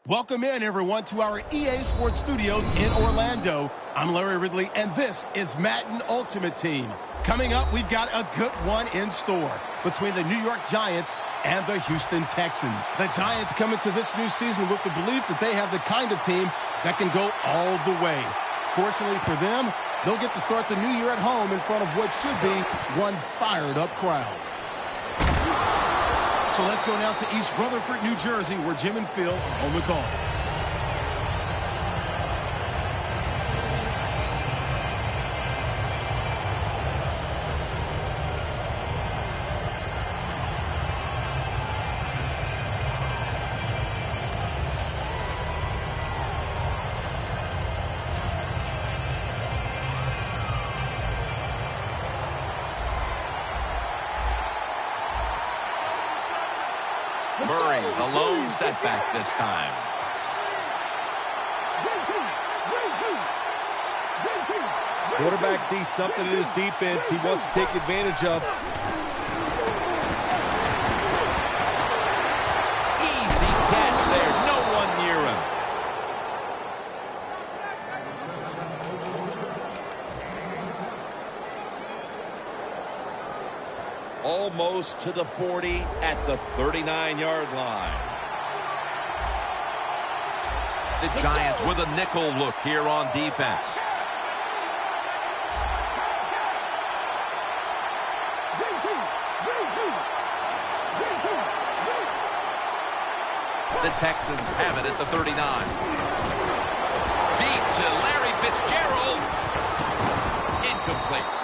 Welcome in, everyone, to our EA Sports Studios in Orlando. I'm Larry Ridley, and this is Madden Ultimate Team. Coming up, we've got a good one in store between the New York Giants and the Houston Texans. The Giants come into this new season with the belief that they have the kind of team that can go all the way. Fortunately for them, they'll get to start the new year at home in front of what should be one fired-up crowd. So let's go now to East Rutherford, New Jersey, where Jim and Phil are on the call. Murray, a lone setback this time. Quarterback sees something in his defense he wants to take advantage of. Easy catch there. No one near him. Almost to the 40 at the 39-yard line. The Giants with a nickel look here on defense. The Texans have it at the 39. Deep to Larry Fitzgerald. Incomplete.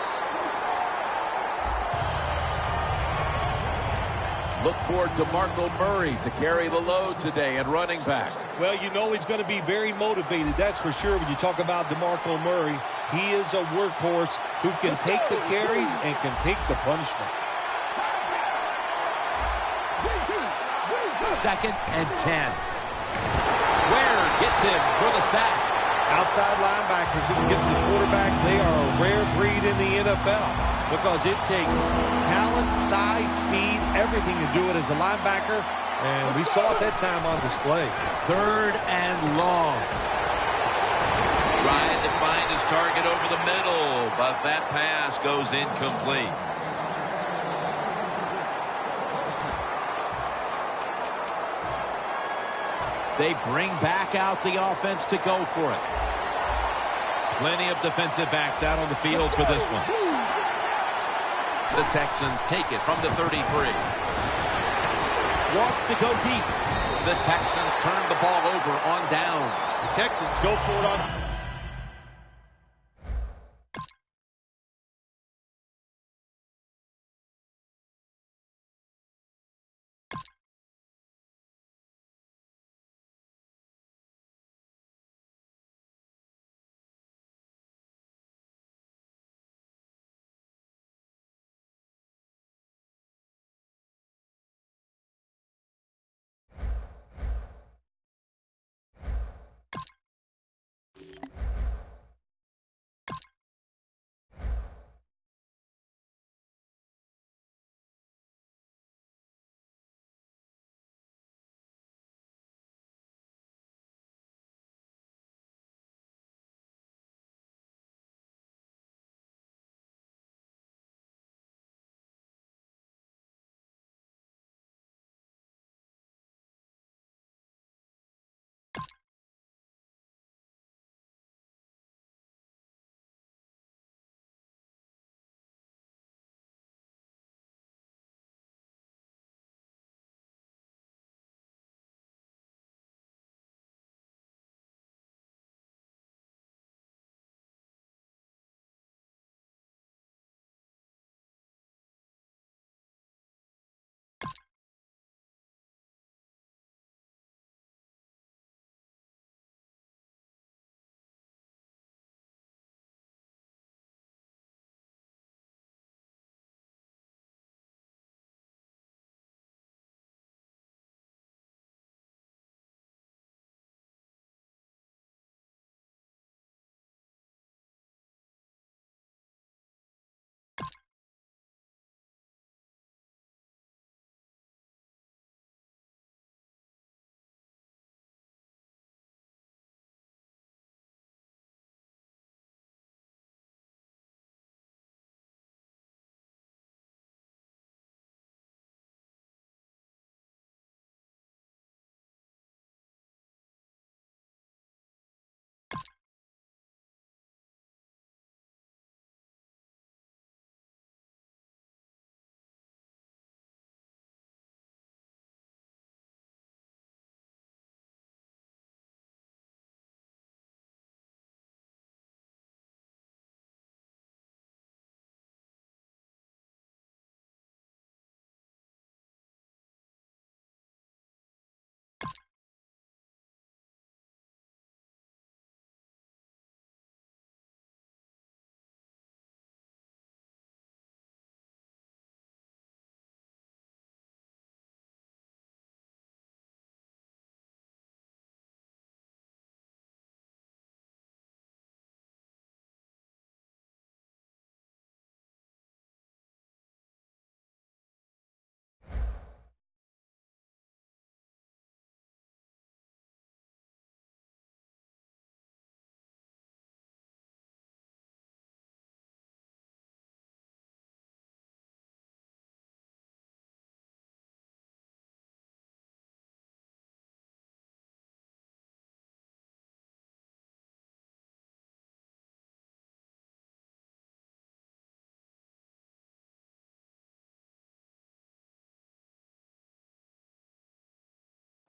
Look for DeMarco Murray to carry the load today at running back. Well, you know he's going to be very motivated, that's for sure, when you talk about DeMarco Murray. He is a workhorse who can take the carries and can take the punishment. 2nd and 10. Ware gets in for the sack. Outside linebackers who can get to the quarterback, they are a rare breed in the NFL because it takes talent, size, speed, everything to do it as a linebacker, and we saw it that time on display. 3rd and long. Trying to find his target over the middle, but that pass goes incomplete. They bring back out the offense to go for it. Plenty of defensive backs out on the field for this one. The Texans take it from the 33. Wants to go deep. The Texans turn the ball over on downs. The Texans go for it on...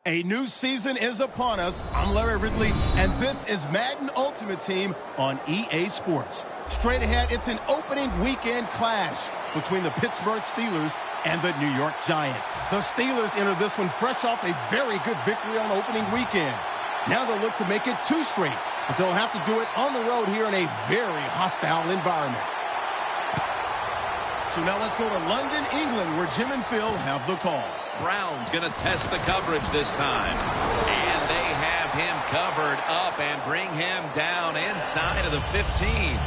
A new season is upon us. I'm Larry Ridley, and this is Madden Ultimate Team on EA Sports. Straight ahead, it's an opening weekend clash between the Pittsburgh Steelers and the New York Giants. The Steelers enter this one fresh off a very good victory on opening weekend. Now they'll look to make it 2 straight, but they'll have to do it on the road here in a very hostile environment. So now let's go to London, England, where Jim and Phil have the call. Brown's going to test the coverage this time. And they have him covered up and bring him down inside of the 15.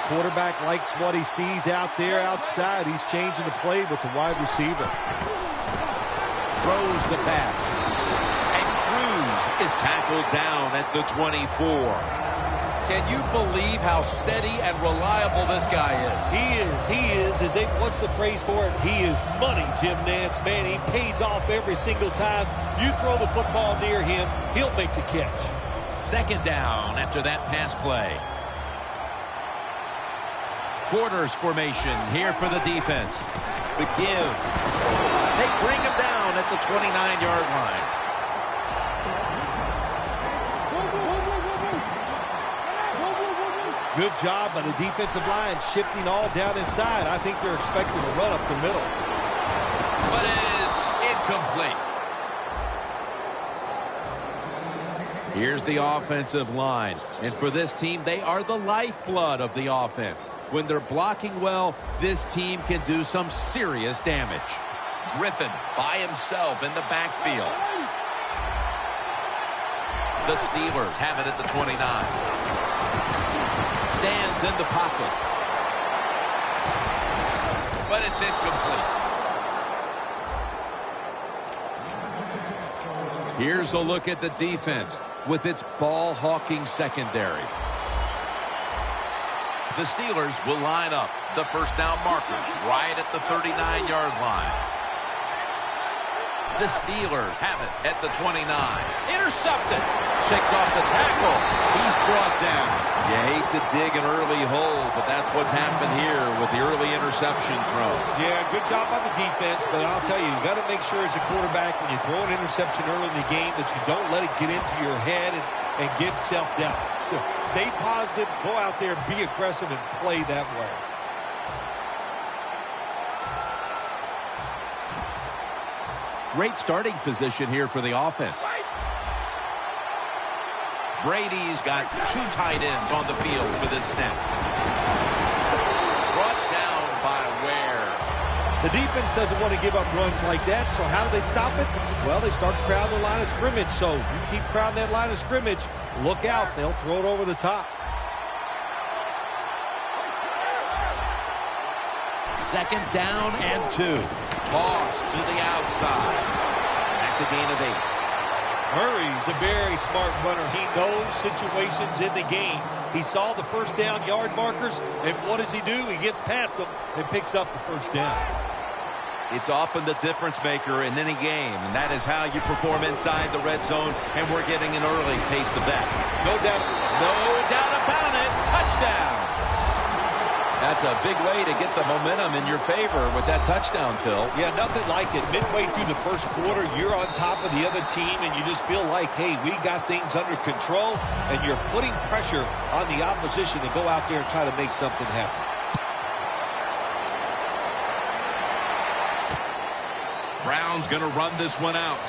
Quarterback likes what he sees out there outside. He's changing the play with the wide receiver. Throws the pass. And Cruz is tackled down at the 24. Can you believe how steady and reliable this guy is? He is. What's the phrase for it? He is money, Jim Nance. Man, he pays off every single time. You throw the football near him, he'll make the catch. 2nd down after that pass play. Quarters formation here for the defense. The give. They bring him down at the 29-yard line. Good job by the defensive line shifting all down inside. I think they're expecting to run up the middle. But it's incomplete. Here's the offensive line. And for this team, they are the lifeblood of the offense. When they're blocking well, this team can do some serious damage. Griffin by himself in the backfield. The Steelers have it at the 29. Stands in the pocket. But it's incomplete. Here's a look at the defense with its ball-hawking secondary. The Steelers will line up the first down markers right at the 39-yard line. The Steelers have it at the 29. Intercepted. Shakes off the tackle. He's brought down. You hate to dig an early hole, but that's what's happened here with the early interception throw. Yeah, good job on the defense, but I'll tell you, you got to make sure as a quarterback when you throw an interception early in the game that you don't let it get into your head and get self-doubt. So stay positive, go out there, be aggressive, and play that way. Great starting position here for the offense. Brady's got 2 tight ends on the field for this snap. Brought down by Ware. The defense doesn't want to give up runs like that, so how do they stop it? Well, they start crowding the line of scrimmage, so you keep crowding that line of scrimmage, look out, they'll throw it over the top. 2nd down and 2. Toss to the outside. That's a gain of 8. Murray's a very smart runner. He knows situations in the game. He saw the first down yard markers, and what does he do? He gets past them and picks up the first down. It's often the difference maker in any game, and that is how you perform inside the red zone, and we're getting an early taste of that. No doubt about it. Touchdown. That's a big way to get the momentum in your favor with that touchdown, Phil. Yeah, nothing like it. Midway through the first quarter, you're on top of the other team, and you just feel like, hey, we got things under control, and you're putting pressure on the opposition to go out there and try to make something happen. Brown's going to run this one out.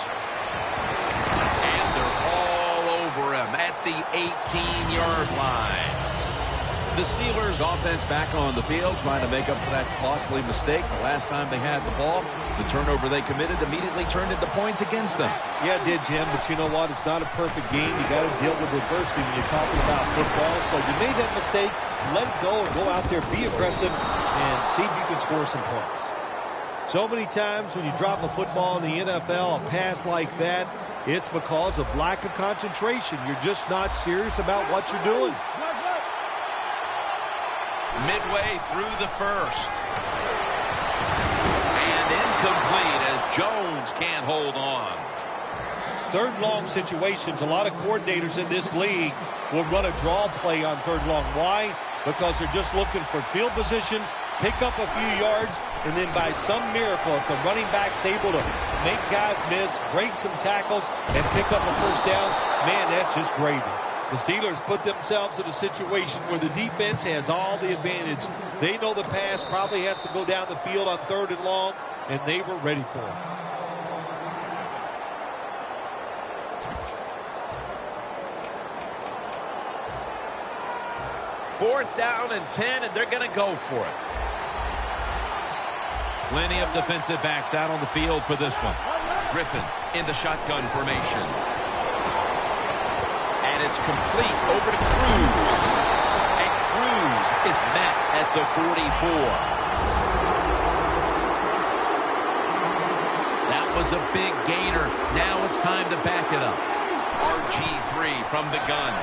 And they're all over him at the 18-yard line. The Steelers offense back on the field trying to make up for that costly mistake. The last time they had the ball, the turnover they committed immediately turned into points against them. Yeah, it did, Jim, but you know what? It's not a perfect game. You got to deal with adversity when you're talking about football. So you made that mistake, let it go, and go out there, be aggressive, and see if you can score some points. So many times when you drop a football in the NFL, a pass like that, it's because of lack of concentration. You're just not serious about what you're doing. Midway through the first. And incomplete as Jones can't hold on. Third long situations, a lot of coordinators in this league will run a draw play on third long. Why? Because they're just looking for field position, pick up a few yards, and then by some miracle, if the running back's able to make guys miss, break some tackles, and pick up a first down, man, that's just gravy. The Steelers put themselves in a situation where the defense has all the advantage. They know the pass probably has to go down the field on third and long, and they were ready for it. Fourth down and 10, and they're going to go for it. Plenty of defensive backs out on the field for this one. Griffin in the shotgun formation. And it's complete over to Cruz. And Cruz is met at the 44. That was a big gainer. Now it's time to back it up. RG3 from the gun.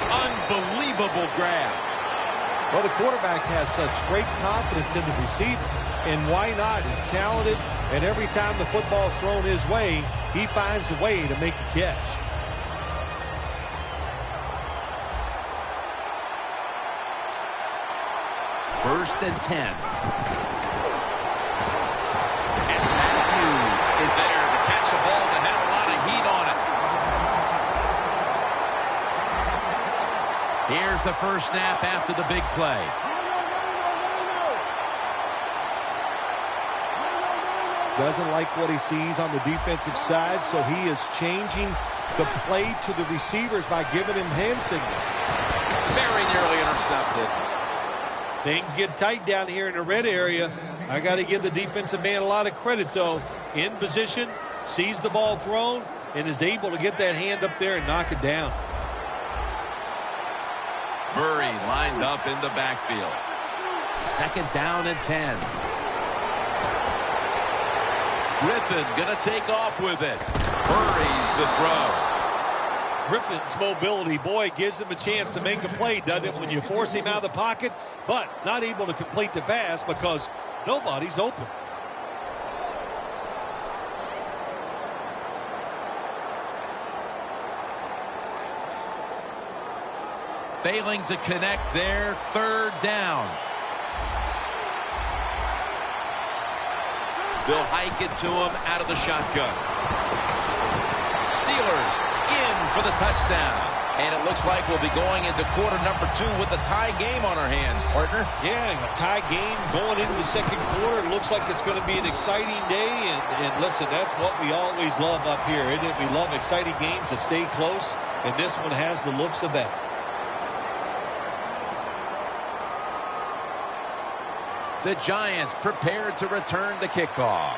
Unbelievable grab. Well, the quarterback has such great confidence in the receiver. And why not? He's talented, and every time the football's thrown his way, he finds a way to make the catch. First and 10. And Matthews is there to catch the ball that had a lot of heat on it. Here's the first snap after the big play. Doesn't like what he sees on the defensive side, so he is changing the play to the receivers by giving him hand signals. Very nearly intercepted. Things get tight down here in the red area. I got to give the defensive man a lot of credit, though. In position, sees the ball thrown, and is able to get that hand up there and knock it down. Murray lined up in the backfield. Second down and 10. Griffin going to take off with it. Hurries the throw. Griffin's mobility, boy, gives him a chance to make a play, doesn't it, when you force him out of the pocket, but not able to complete the pass because nobody's open. Failing to connect there, third down. They'll hike it to him out of the shotgun. Steelers in for the touchdown. And it looks like we'll be going into quarter number 2 with a tie game on our hands, partner. Yeah, a tie game going into the second quarter. It looks like it's going to be an exciting day. And listen, that's what we always love up here, isn't it? We love exciting games that stay close, and this one has the looks of that. The Giants prepared to return the kickoff.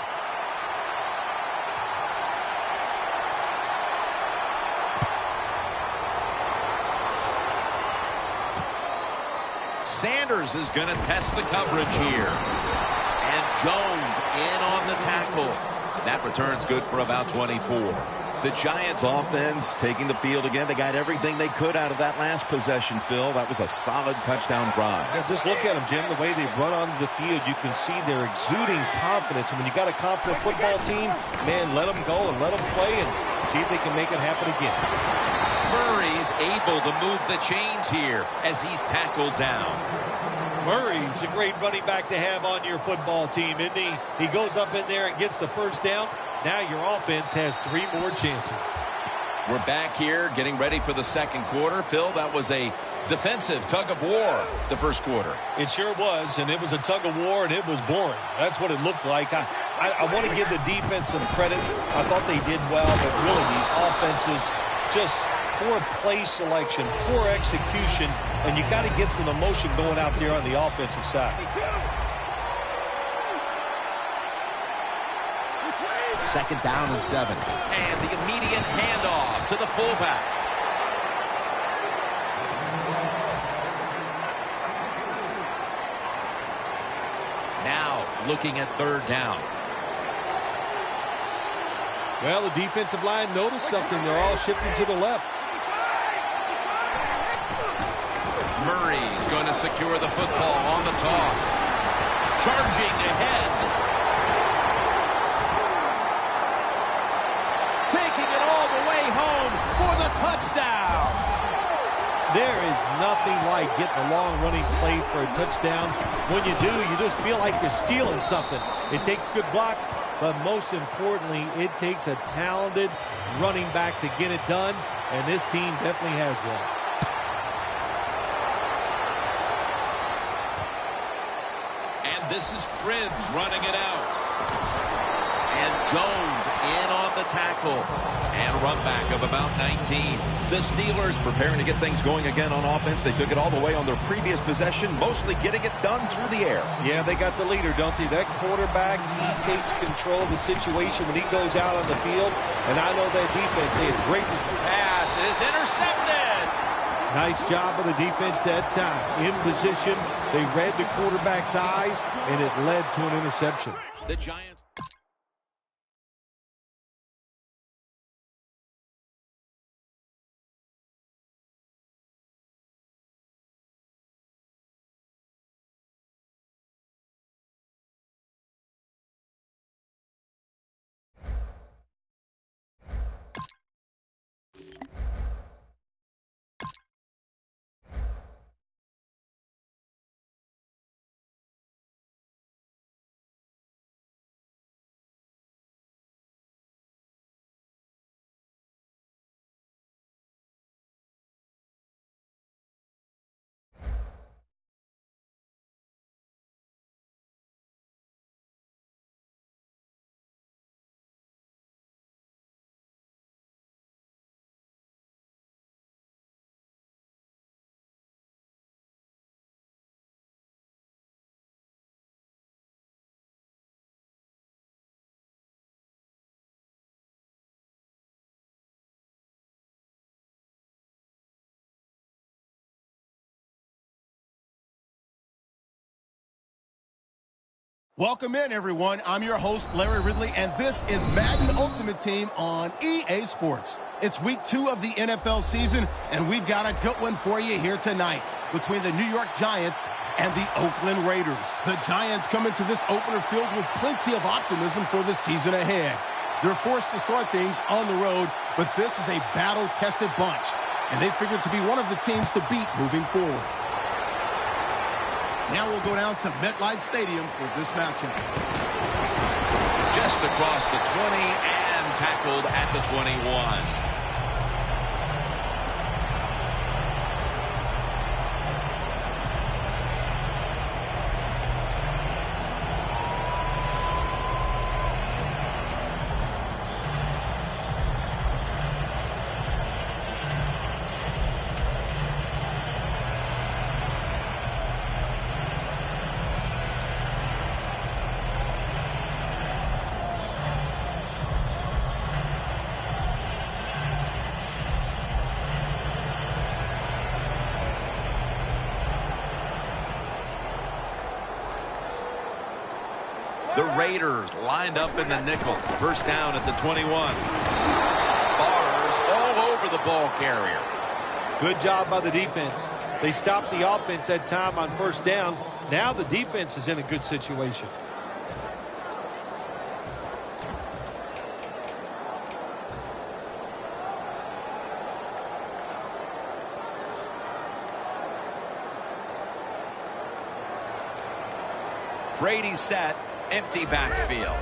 Sanders is going to test the coverage here. And Jones in on the tackle. That return's good for about 24. The Giants offense taking the field again. They got everything they could out of that last possession, Phil. That was a solid touchdown drive. Yeah, just look at them, Jim. The way they run onto the field, you can see they're exuding confidence. And when you got a confident football team, man, let them go and let them play and see if they can make it happen again. Murray's able to move the chains here as he's tackled down. Murray's a great running back to have on your football team, isn't he? He goes up in there and gets the first down. Now your offense has 3 more chances. We're back here getting ready for the second quarter. Phil, that was a defensive tug of war the first quarter. It sure was, and it was a tug of war, and it was boring. That's what it looked like. I want to give the defense some credit. I thought they did well, but really the offenses just poor play selection, poor execution, and you got to get some emotion going out there on the offensive side. Second down and 7. And the immediate handoff to the fullback. Now looking at third down. Well, the defensive line noticed something. They're all shifting to the left. Murray's going to secure the football on the toss. Charging ahead. Taking it all the way home for the touchdown. There is nothing like getting a long running play for a touchdown. When you do, you just feel like you're stealing something. It takes good blocks, but most importantly, it takes a talented running back to get it done, and this team definitely has one. And this is Cribbs running it out. And Jones in on the tackle. And run back of about 19. The Steelers preparing to get things going again on offense. They took it all the way on their previous possession, mostly getting it done through the air. Yeah, they got the leader, don't they? That quarterback, he takes control of the situation when he goes out on the field. And I know that defense, they had great. Pass is intercepted. Nice job of the defense that time. In position, they read the quarterback's eyes, and it led to an interception. The Giants. Welcome in, everyone. I'm your host, Larry Ridley, and this is Madden Ultimate Team on EA Sports. It's week 2 of the NFL season, and we've got a good one for you here tonight between the New York Giants and the Oakland Raiders. The Giants come into this opener filled with plenty of optimism for the season ahead. They're forced to start things on the road, but this is a battle-tested bunch, and they figure to be one of the teams to beat moving forward. Now we'll go down to MetLife Stadium for this matchup. Just across the 20 and tackled at the 21. The Raiders lined up in the nickel. First down at the 21. Bars all over the ball carrier. Good job by the defense. They stopped the offense that time on first down. Now the defense is in a good situation. Brady set. Empty backfield.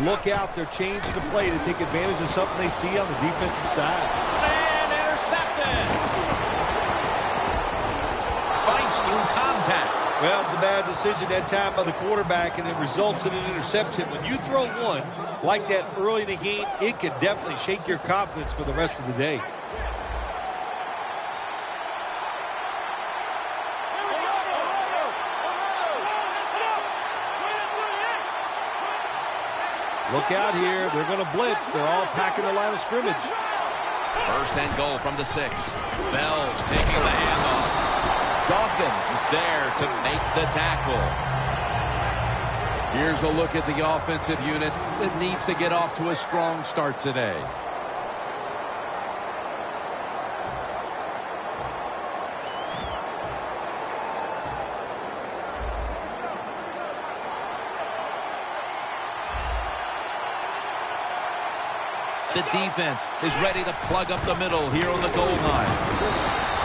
Look out, they're changing the play to take advantage of something they see on the defensive side. And intercepted. Fights through contact. Well, it's a bad decision that time by the quarterback, and it results in an interception. When you throw one like that early in the game, it could definitely shake your confidence for the rest of the day. Look out here. They're going to blitz. They're all packing the line of scrimmage. First and goal from the 6. Bell's taking the handoff. Dawkins is there to make the tackle. Here's a look at the offensive unit that needs to get off to a strong start today. The defense is ready to plug up the middle here on the goal line.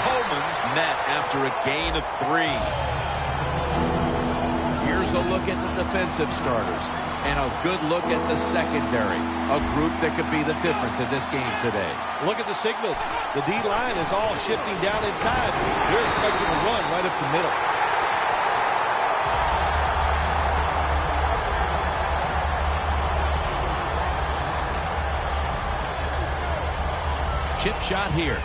Coleman's met after a gain of 3. Here's a look at the defensive starters and a good look at the secondary. A group that could be the difference in this game today. Look at the signals. The D-line is all shifting down inside. They're expecting to run right up the middle. Chip shot here.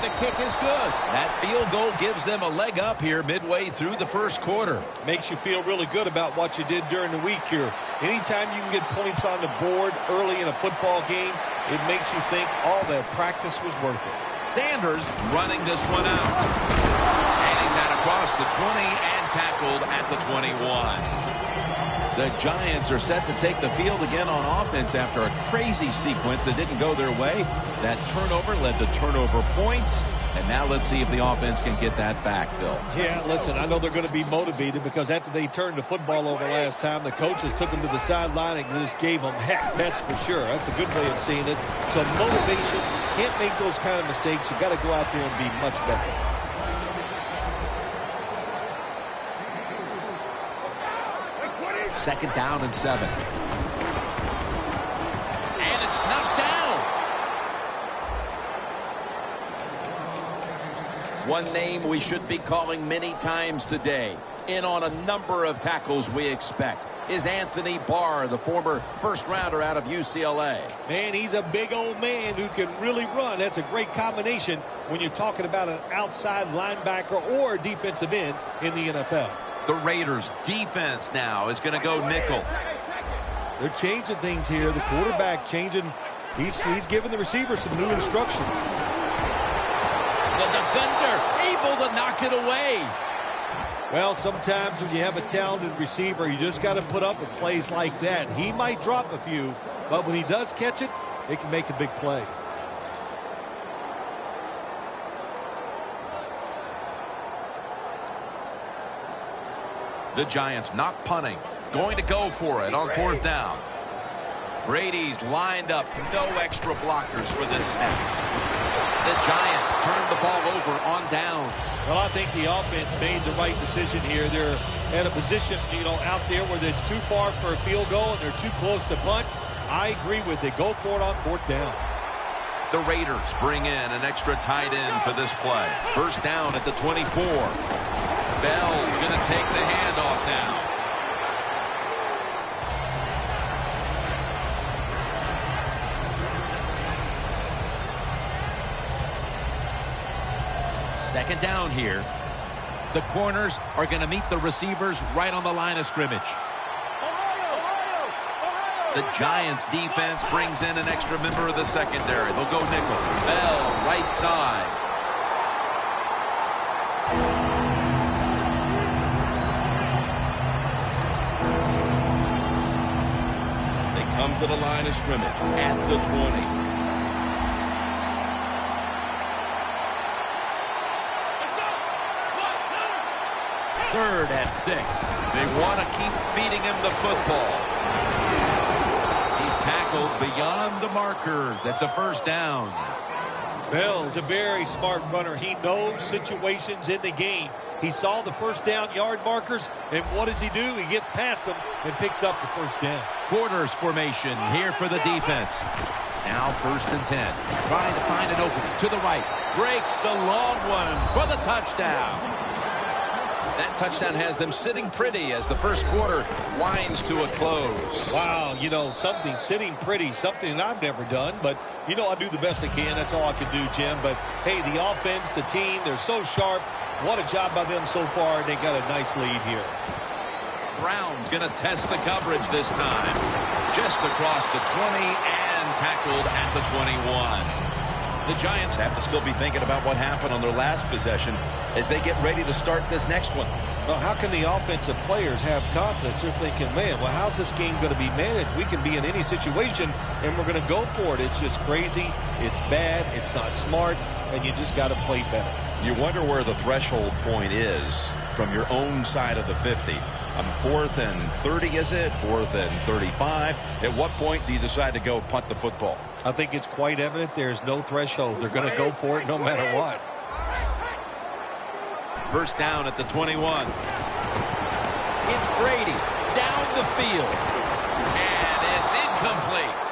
The kick is good. That field goal gives them a leg up here midway through the first quarter. Makes you feel really good about what you did during the week here. Anytime you can get points on the board early in a football game, it makes you think all that practice was worth it. Sanders running this one out. And he's out across the 20 and tackled at the 21. The Giants are set to take the field again on offense after a crazy sequence that didn't go their way. That turnover led to turnover points. And now let's see if the offense can get that back, Phil. Yeah, listen, I know they're going to be motivated because after they turned the football over last time, the coaches took them to the sideline and just gave them heck. That's for sure. That's a good way of seeing it. So motivation, can't make those kind of mistakes. You've got to go out there and be much better. Second down and 7. And it's knocked down. One name we should be calling many times today, in on a number of tackles we expect, is Anthony Barr, the former first-rounder out of UCLA. Man, he's a big old man who can really run. That's a great combination when you're talking about an outside linebacker or defensive end in the NFL. The Raiders defense now is going to go nickel. They're changing things here. The quarterback changing. He's giving the receiver some new instructions. The defender able to knock it away. Well, sometimes when you have a talented receiver, you just got to put up with plays like that. He might drop a few, but when he does catch it, it can make a big play. The Giants not punting. Going to go for it on 4th down. Brady's lined up. No extra blockers for this snap. The Giants turn the ball over on downs. Well, I think the offense made the right decision here. They're at a position, out there where it's too far for a field goal and they're too close to punt. I agree with it. Go for it on 4th down. The Raiders bring in an extra tight end for this play. First down at the 24. Bell's going to take the handoff now. Second down here. The corners are going to meet the receivers right on the line of scrimmage. The Giants defense brings in an extra member of the secondary. They'll go nickel. Bell, right side. They come to the line of scrimmage at the 20. 3rd and 6. They want to keep feeding him the football. He's tackled beyond the markers. That's a first down. Bell's a very smart runner. He knows situations in the game. He saw the first down yard markers, and what does he do? He gets past them and picks up the first down. Quarters formation here for the defense. Now 1st and 10. Trying to find an opening to the right. Breaks the long one for the touchdown. That touchdown has them sitting pretty as the first quarter winds to a close. Wow, something sitting pretty, something that I've never done, but, I do the best I can. That's all I can do, Jim. But, hey, the offense, the team, they're so sharp. What a job by them so far. They got a nice lead here. Brown's going to test the coverage this time. Just across the 20 and tackled at the 21. The Giants have to still be thinking about what happened on their last possession as they get ready to start this next one. Well, how can the offensive players have confidence? They're thinking, man, well, how's this game going to be managed? We can be in any situation, and we're going to go for it. It's just crazy. It's bad. It's not smart, and you just got to play better. You wonder where the threshold point is from your own side of the 50. 4th and 30, is it? 4th and 35. At what point do you decide to go punt the football? I think it's quite evident there's no threshold. They're going to go for it no matter what. First down at the 21. It's Brady down the field. And it's incomplete.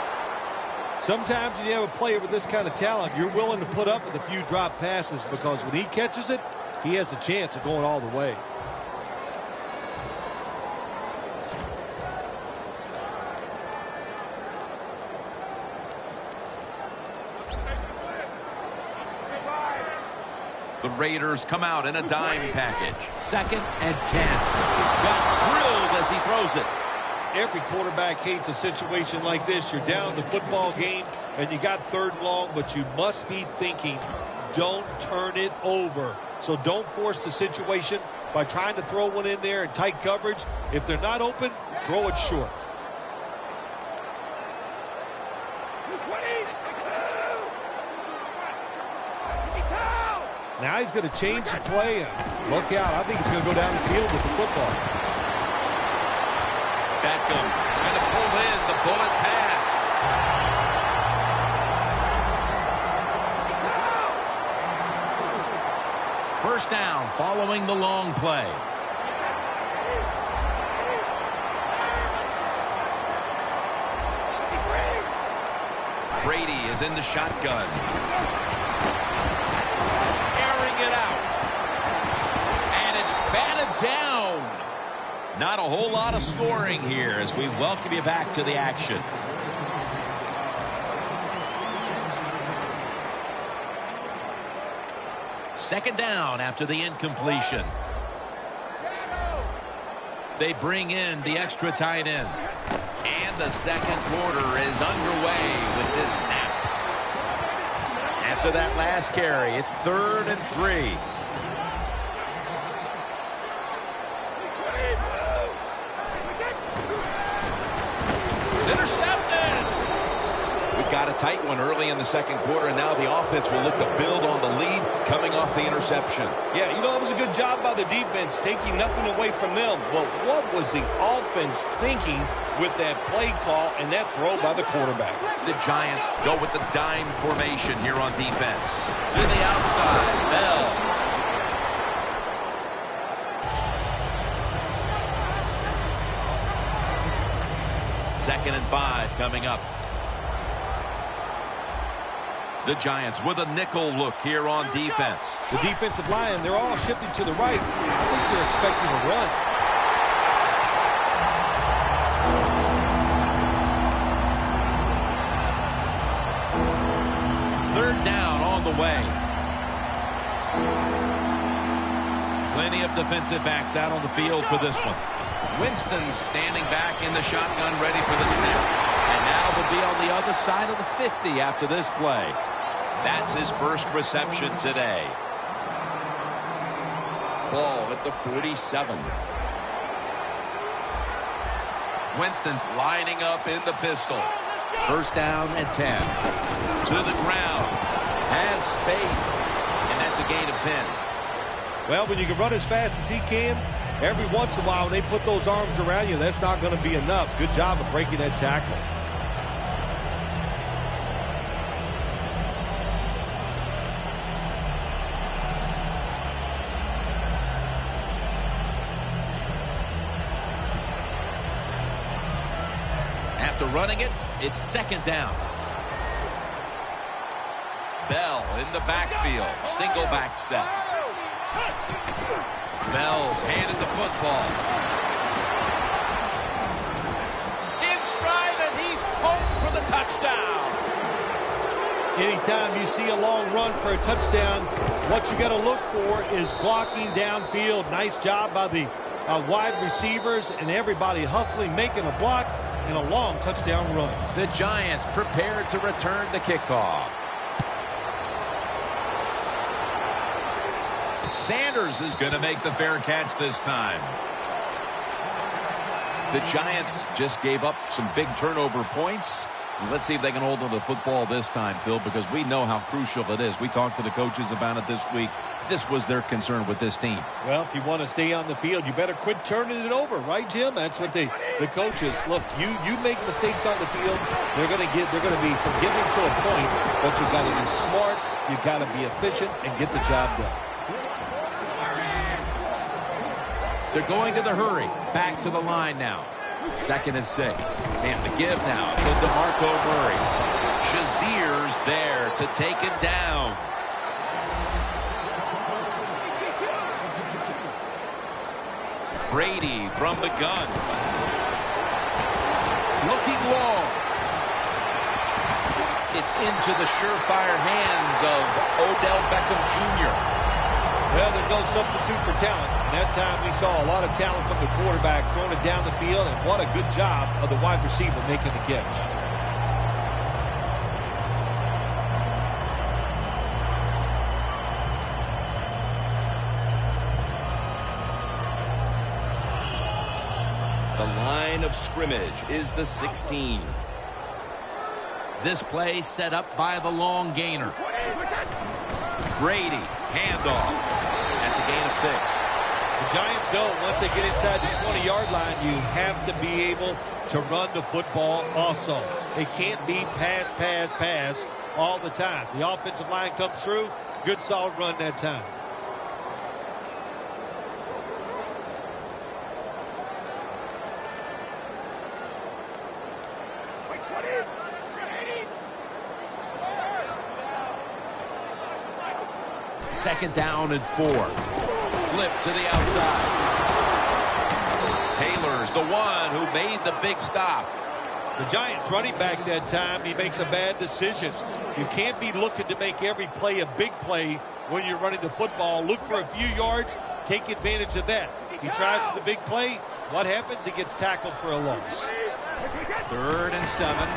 Sometimes when you have a player with this kind of talent, you're willing to put up with a few drop passes because when he catches it, he has a chance of going all the way. The Raiders come out in a dime package. 2nd and 10. Got drilled as he throws it. Every quarterback hates a situation like this. You're down the football game and you got 3rd and long, but you must be thinking, don't turn it over. So don't force the situation by trying to throw one in there in tight coverage. If they're not open, throw it short. Now he's going to change the play and look out. I think he's going to go down the field with the football. Beckham is going to pull in the bullet pass. First down following the long play. Brady is in the shotgun. Airing it out. And it's batted down. Not a whole lot of scoring here as we welcome you back to the action. Second down after the incompletion. They bring in the extra tight end. And the second quarter is underway with this snap. After that last carry, it's 3rd and 3. It's intercepted. We've got a tight one early in the second quarter, and now the offense will look to build on the lead coming off the interception. Yeah, you know, it was a good job by the defense taking nothing away from them. But what was the offense thinking with that play call and that throw by the quarterback? The Giants go with the dime formation here on defense. To the outside, Bell. Second and 5 coming up. The Giants with a nickel look here on defense. The defensive line, they're all shifting to the right. I think they're expecting a run. Third down on the way. Plenty of defensive backs out on the field for this one. Winston standing back in the shotgun ready for the snap. And now they'll be on the other side of the 50 after this play. That's his first reception today. Ball at the 47. Winston's lining up in the pistol. First down and 10. To the ground. Has space. And that's a gain of 10. Well, when you can run as fast as he can, every once in a while when they put those arms around you, that's not going to be enough. Good job of breaking that tackle. After running it, it's second down. Bell in the backfield. Single back set. Bell's handed the football. In stride, and he's home for the touchdown. Anytime you see a long run for a touchdown, what you got to look for is blocking downfield. Nice job by the wide receivers and everybody hustling, making a block, and a long touchdown run. The Giants prepared to return the kickoff. Sanders is going to make the fair catch this time. The Giants just gave up some big turnover points, Let's see if they can hold on to the football this time, Phil, because we know how crucial it is. We talked to the coaches about it this week. This was their concern with this team. Well, if you want to stay on the field, you better quit turning it over, right, Jim? That's what the coaches look. You make mistakes on the field, they're going to be forgiving to a point, but you've got to be smart, you've got to be efficient, and get the job done. They're going to the hurry. Back to the line now. 2nd and 6. And the give now to DeMarco Murray. Shazier's there to take him down. Brady from the gun. Looking long. It's into the surefire hands of Odell Beckham Jr. Well, there's no substitute for talent. And that time we saw a lot of talent from the quarterback throwing it down the field, and what a good job of the wide receiver making the catch. The line of scrimmage is the 16. This play set up by the long gainer. Brady, handoff. That's a gain of 6. The Giants know once they get inside the 20-yard line, you have to be able to run the football also. It can't be pass, pass, pass all the time. The offensive line comes through, good solid run that time. Second down and 4. Flip to the outside. Taylor's the one who made the big stop. The Giants running back that time, he makes a bad decision. You can't be looking to make every play a big play when you're running the football. Look for a few yards, take advantage of that. He tries for the big play. What happens? He gets tackled for a loss. 3rd and 7.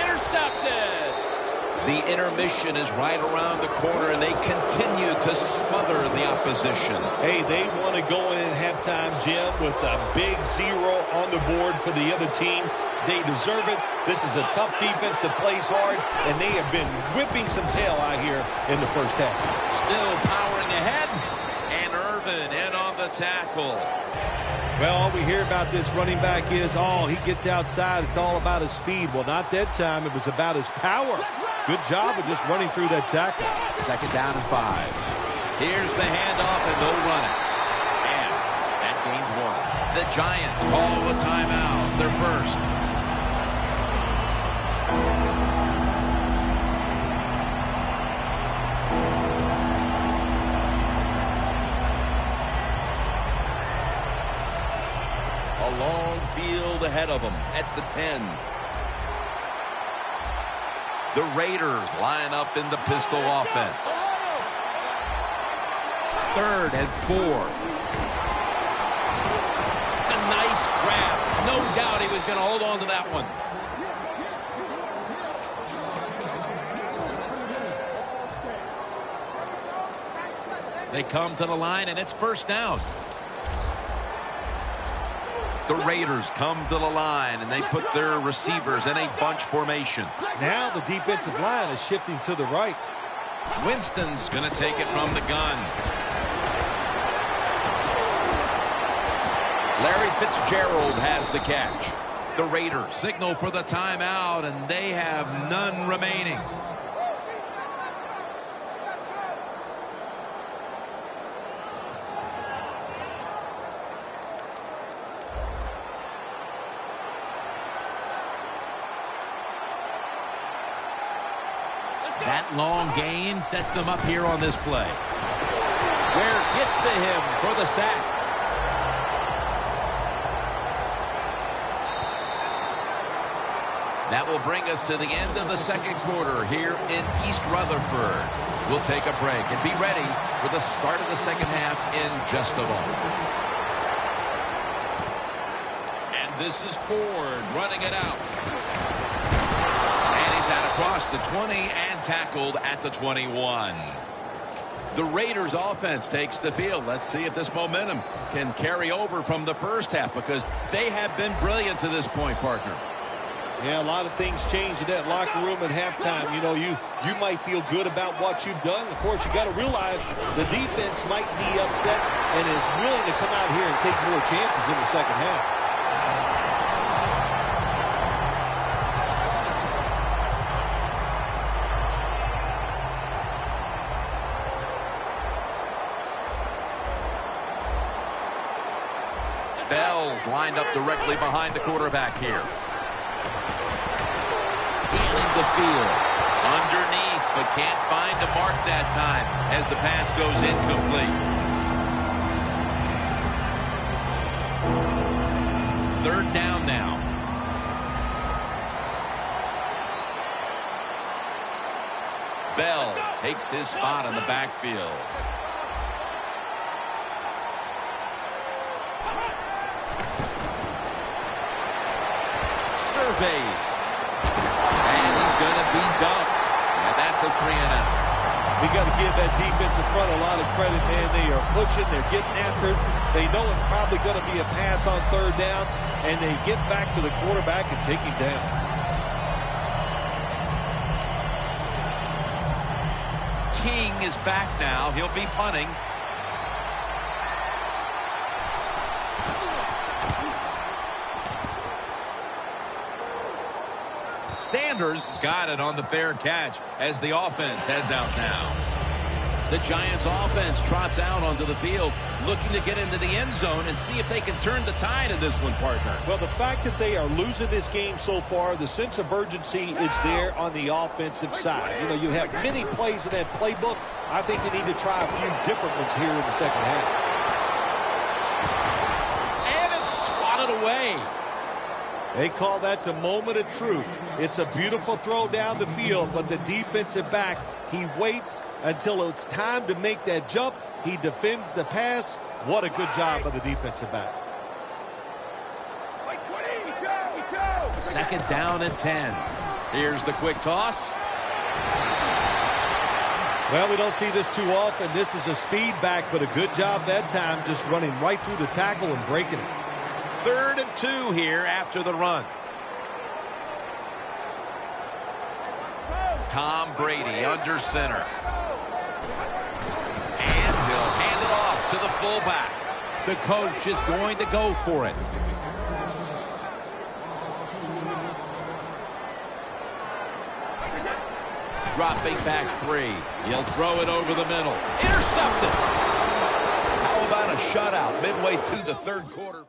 Intercepted. The intermission is right around the corner, and they continue to smother the opposition. Hey, they want to go in at halftime, Jim, with a big 0 on the board for the other team. They deserve it. This is a tough defense that plays hard, and they have been whipping some tail out here in the first half. Still powering ahead, and Irvin in on the tackle. Well, all we hear about this running back is, oh, he gets outside. It's all about his speed. Well, not that time. It was about his power. Good job of just running through that tackle. 2nd down and 5. Here's the handoff, and they'll run it. And that gains 1. The Giants call a timeout. Their first. A long field ahead of them at the 10. The Raiders line up in the pistol offense. 3rd and 4. A nice grab. No doubt he was going to hold on to that one. They come to the line, and it's first down. The Raiders come to the line, and they put their receivers in a bunch formation. Now the defensive line is shifting to the right. Winston's going to take it from the gun. Larry Fitzgerald has the catch. The Raiders signal for the timeout, and they have none remaining. That long gain sets them up here on this play. Where it gets to him for the sack. That will bring us to the end of the second quarter here in East Rutherford. We'll take a break and be ready for the start of the second half in just a moment. And this is Ford running it out. Across the 20 and tackled at the 21. The Raiders offense takes the field. Let's see if this momentum can carry over from the first half, because they have been brilliant to this point, partner. Yeah, a lot of things change in that locker room at halftime. You know, you might feel good about what you've done. Of course, you got to realize the defense might be upset and is willing to come out here and take more chances in the second half. Bell's lined up directly behind the quarterback here. Scanning the field. Underneath, but can't find a mark that time as the pass goes incomplete. Third down now. Bell takes his spot in the backfield. Surveys. And he's going to be dumped. And that's a 3-and-out. We got to give that defensive front a lot of credit, man. They are pushing. They're getting after it. They know it's probably going to be a pass on third down, and they get back to the quarterback and take him down. King is back now. He'll be punting. Sanders got it on the fair catch as the offense heads out now. The Giants offense trots out onto the field, looking to get into the end zone and see if they can turn the tide in this one, partner. Well, the fact that they are losing this game so far, the sense of urgency is there on the offensive side. You know, you have many plays in that playbook. I think they need to try a few different ones here in the second half. And it's swatted away. They call that the moment of truth. It's a beautiful throw down the field, but the defensive back, he waits until it's time to make that jump. He defends the pass. What a good job by the defensive back. Second down and 10. Here's the quick toss. Well, we don't see this too often. This is a speed back, but a good job that time just running right through the tackle and breaking it. 3rd and 2 here after the run. Tom Brady under center. And he'll hand it off to the fullback. The coach is going to go for it. Dropping back 3. He'll throw it over the middle. Intercepted. How about a shutout midway through the third quarter?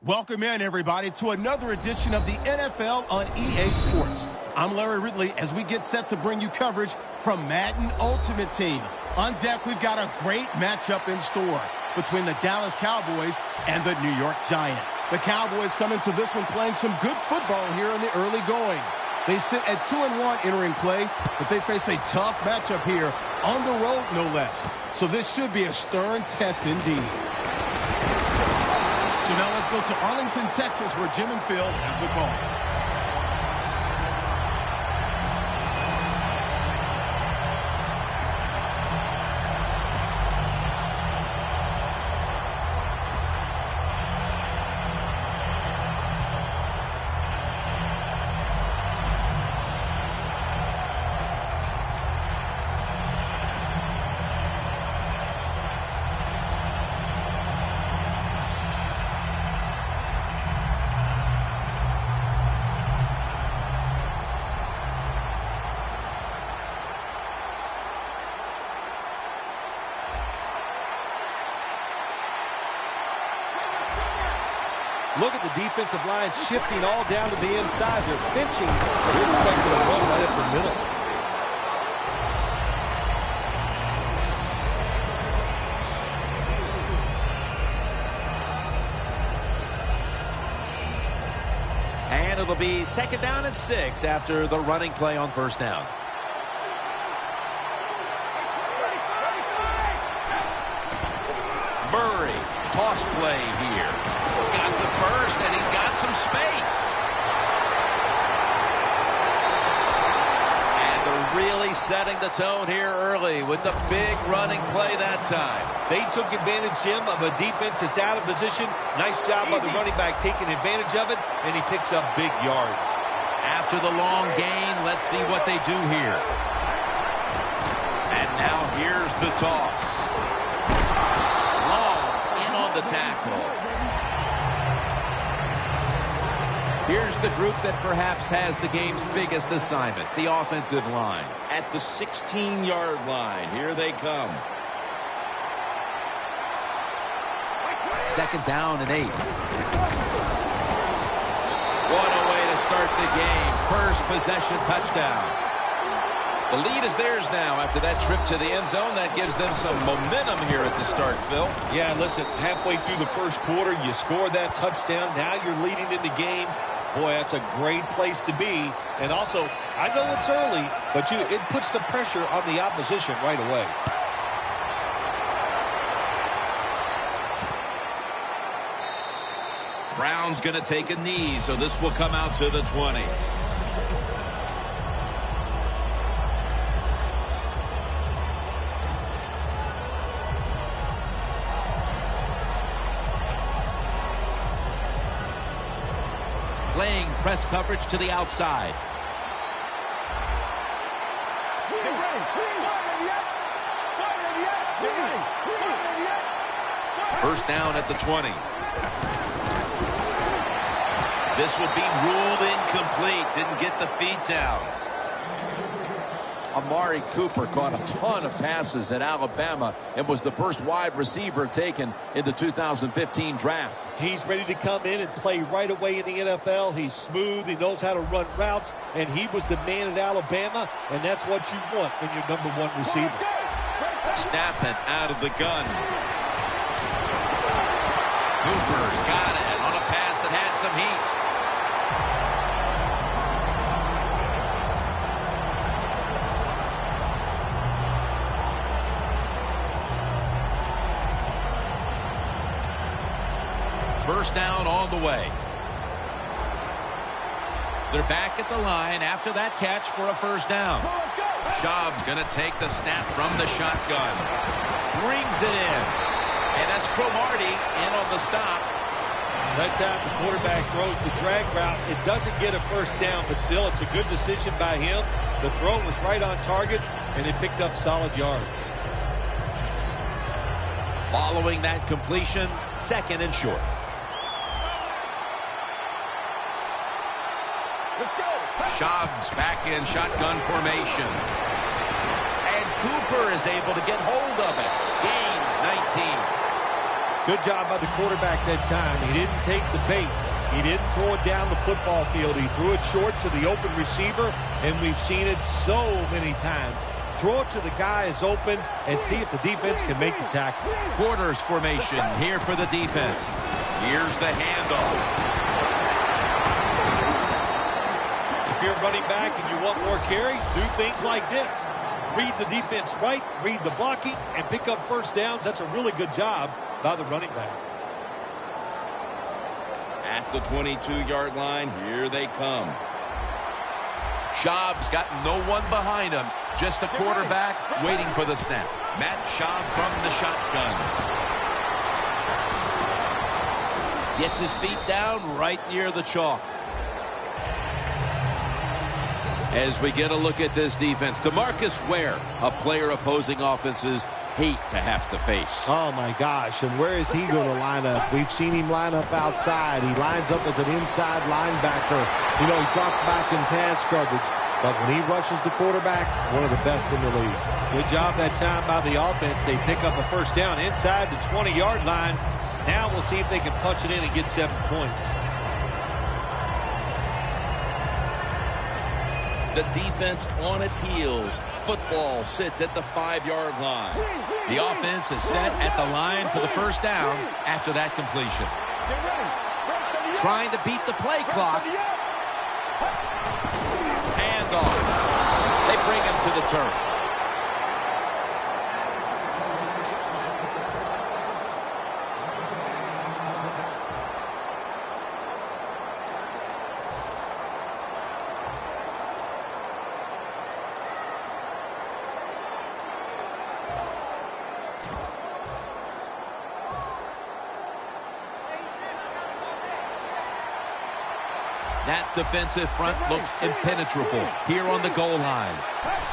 Welcome in, everybody, to another edition of the NFL on EA Sports. I'm Larry Ridley as we get set to bring you coverage from Madden Ultimate Team. On deck, we've got a great matchup in store between the Dallas Cowboys and the New York Giants. The Cowboys come into this one playing some good football here in the early going. They sit at 2-1 entering play, but they face a tough matchup here on the road, no less. So this should be a stern test indeed. So now let's go to Arlington, Texas, where Jim and Phil have the call. Look at the defensive line shifting all down to the inside. They're pinching. They're expecting a run right up the middle. And it'll be 2nd down and 6 after the running play on 1st down. Murray, toss play here. Got the first, and he's got some space. And they're really setting the tone here early with the big running play that time. They took advantage, Jim, of a defense that's out of position. Nice job by the running back taking advantage of it, and he picks up big yards. After the long gain, let's see what they do here. And now here's the toss. Long's in on the tackle. Here's the group that perhaps has the game's biggest assignment, the offensive line. At the 16-yard line, here they come. 2nd down and 8. What a way to start the game. First possession touchdown. The lead is theirs now after that trip to the end zone. That gives them some momentum here at the start, Phil. Yeah, listen, halfway through the first quarter, you score that touchdown. Now you're leading in the game. Boy, that's a great place to be. And also, I know it's early, but it puts the pressure on the opposition right away. Brown's going to take a knee, so this will come out to the 20. Playing press coverage to the outside. First down at the 20. This will be ruled incomplete. Didn't get the feet down. Amari Cooper caught a ton of passes at Alabama and was the first wide receiver taken in the 2015 draft. He's ready to come in and play right away in the NFL. He's smooth. He knows how to run routes, and he was the man at Alabama, and that's what you want in your #1 receiver. Snapping out of the gun. Cooper's got it on a pass that had some heat. First down on the way. They're back at the line after that catch for a first down. Schaub's going to take the snap from the shotgun. Brings it in. And that's Cromartie in on the stop. That time the quarterback throws the drag route. It doesn't get a first down, but still it's a good decision by him. The throw was right on target, and it picked up solid yards. Following that completion, 2nd and short. Schaub's back in shotgun formation. And Cooper is able to get hold of it. Gains 19. Good job by the quarterback that time. He didn't take the bait. He didn't throw it down the football field. He threw it short to the open receiver, and we've seen it so many times. Throw it to the guy is open and see if the defense can make the tackle. Quarters formation here for the defense. Here's the handoff. If you're running back and you want more carries, do things like this. Read the defense right, read the blocking, and pick up first downs. That's a really good job by the running back. At the 22-yard line, here they come. Schaub's got no one behind him. Just a quarterback waiting for the snap. Matt Schaub from the shotgun. Gets his feet down right near the chalk. As we get a look at this defense, DeMarcus Ware, a player opposing offenses hate to have to face. Oh, my gosh. And where is he going to line up? We've seen him line up outside. He lines up as an inside linebacker. You know, he drops back in pass coverage. But when he rushes the quarterback, one of the best in the league. Good job that time by the offense. They pick up a first down inside the 20-yard line. Now we'll see if they can punch it in and get 7 points. The defense on its heels. Football sits at the 5-yard line. The offense is set at the line for the first down after that completion. Trying to beat the play clock. Handoff. They bring him to the turf. That defensive front looks impenetrable here on the goal line.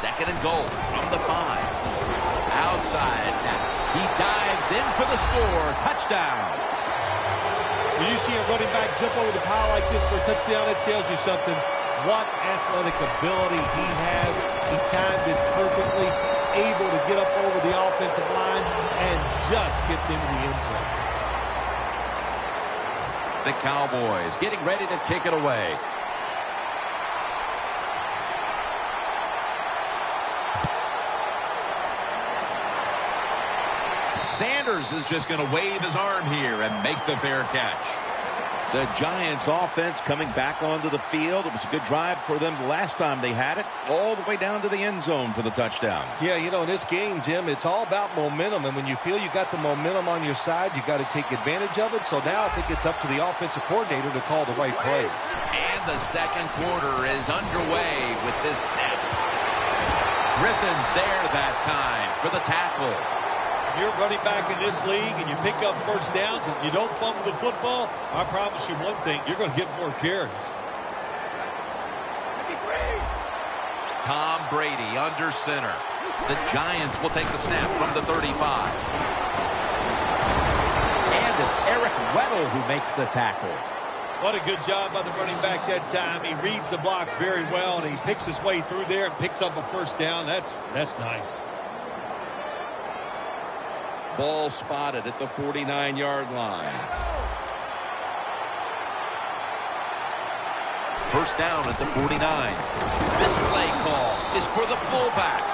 2nd and goal from the 5. Outside now. He dives in for the score. Touchdown. When you see a running back jump over the pile like this for a touchdown, it tells you something. What athletic ability he has. He timed it perfectly, able to get up over the offensive line and just gets into the end zone. The Cowboys getting ready to kick it away. Sanders is just going to wave his arm here and make the fair catch. The Giants offense coming back onto the field. It was a good drive for them the last time they had it, all the way down to the end zone for the touchdown. Yeah, you know, in this game, Jim, it's all about momentum. And when you feel you got the momentum on your side, you got to take advantage of it. So now I think it's up to the offensive coordinator to call the right plays. And the second quarter is underway with this snap. Griffin's there that time for the tackle. You're running back in this league and you pick up first downs and you don't fumble the football, I promise you one thing, you're going to get more carries. Tom Brady under center. The Giants will take the snap from the 35. And it's Eric Weddle who makes the tackle. What a good job by the running back that time. He reads the blocks very well and he picks his way through there and picks up a first down. That's nice. Ball spotted at the 49-yard line. First down at the 49. This play call is for the fullback.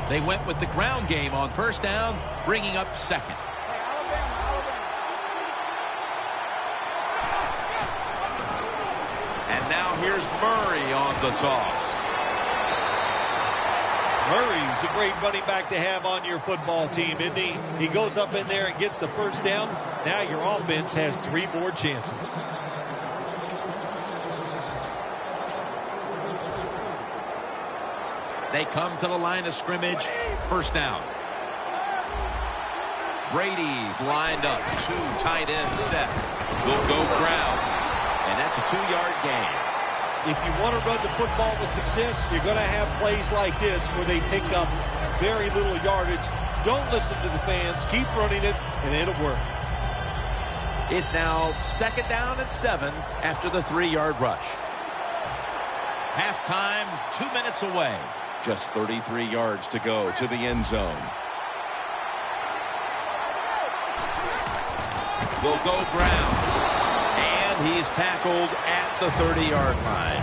They went with the ground game on first down, bringing up second. Now here's Murray on the toss. Murray's a great running back to have on your football team, isn't he? He goes up in there and gets the first down. Now your offense has 3 more chances. They come to the line of scrimmage. First down. Brady's lined up. 2 tight ends set. Will go ground. And that's a 2-yard gain. If you want to run the football with success, you're going to have plays like this where they pick up very little yardage. Don't listen to the fans. Keep running it, and it'll work. It's now 2nd down and 7 after the 3-yard rush. Halftime, 2 minutes away. Just 33 yards to go to the end zone. Will go ground. And he's tackled at the 30-yard line.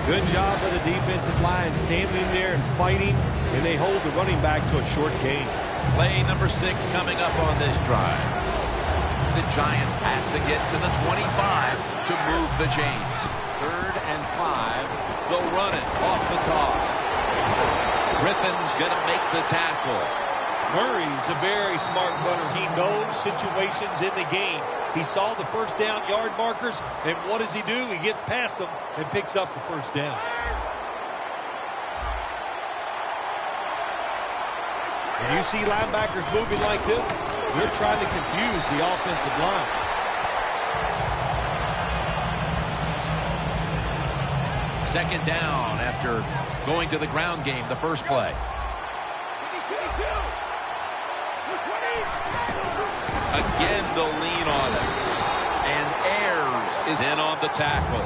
Good job by the defensive line standing there and fighting, and they hold the running back to a short gain. Play number 6 coming up on this drive. The Giants have to get to the 25 to move the chains. 3rd and 5. They'll run it off the toss. Griffin's going to make the tackle. Murray's a very smart runner. He knows situations in the game. He saw the first down yard markers, and what does he do? He gets past them and picks up the first down. When you see linebackers moving like this, they're trying to confuse the offensive line. Second down after going to the ground game the first play. Again, they'll lean on it. And Ayers is in on the tackle.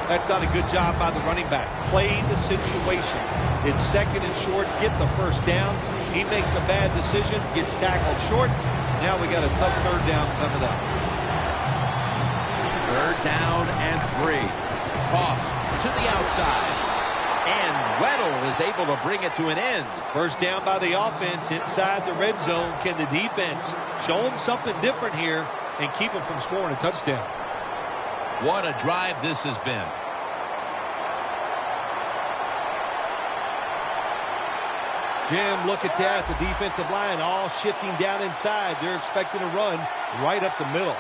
That's not a good job by the running back. Play the situation. It's 2nd and short. Get the first down. He makes a bad decision. Gets tackled short. Now we got a tough 3rd down coming up. 3rd down and 3. Toss to the outside. And Weddle is able to bring it to an end. First down by the offense inside the red zone. Can the defense show them something different here and keep them from scoring a touchdown? What a drive this has been. Jim, look at that. The defensive line all shifting down inside. They're expecting a run right up the middle.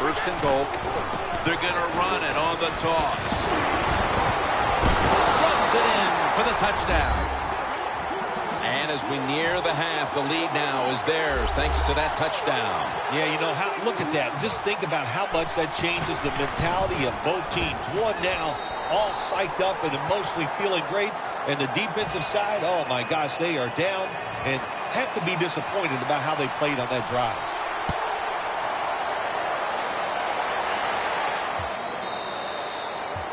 First and goal. They're going to run it on the toss. Runs it in for the touchdown. And as we near the half, the lead now is theirs thanks to that touchdown. Yeah, you know, look at that. Just think about how much that changes the mentality of both teams. One now all psyched up and emotionally feeling great. And the defensive side, oh my gosh, they are down and have to be disappointed about how they played on that drive.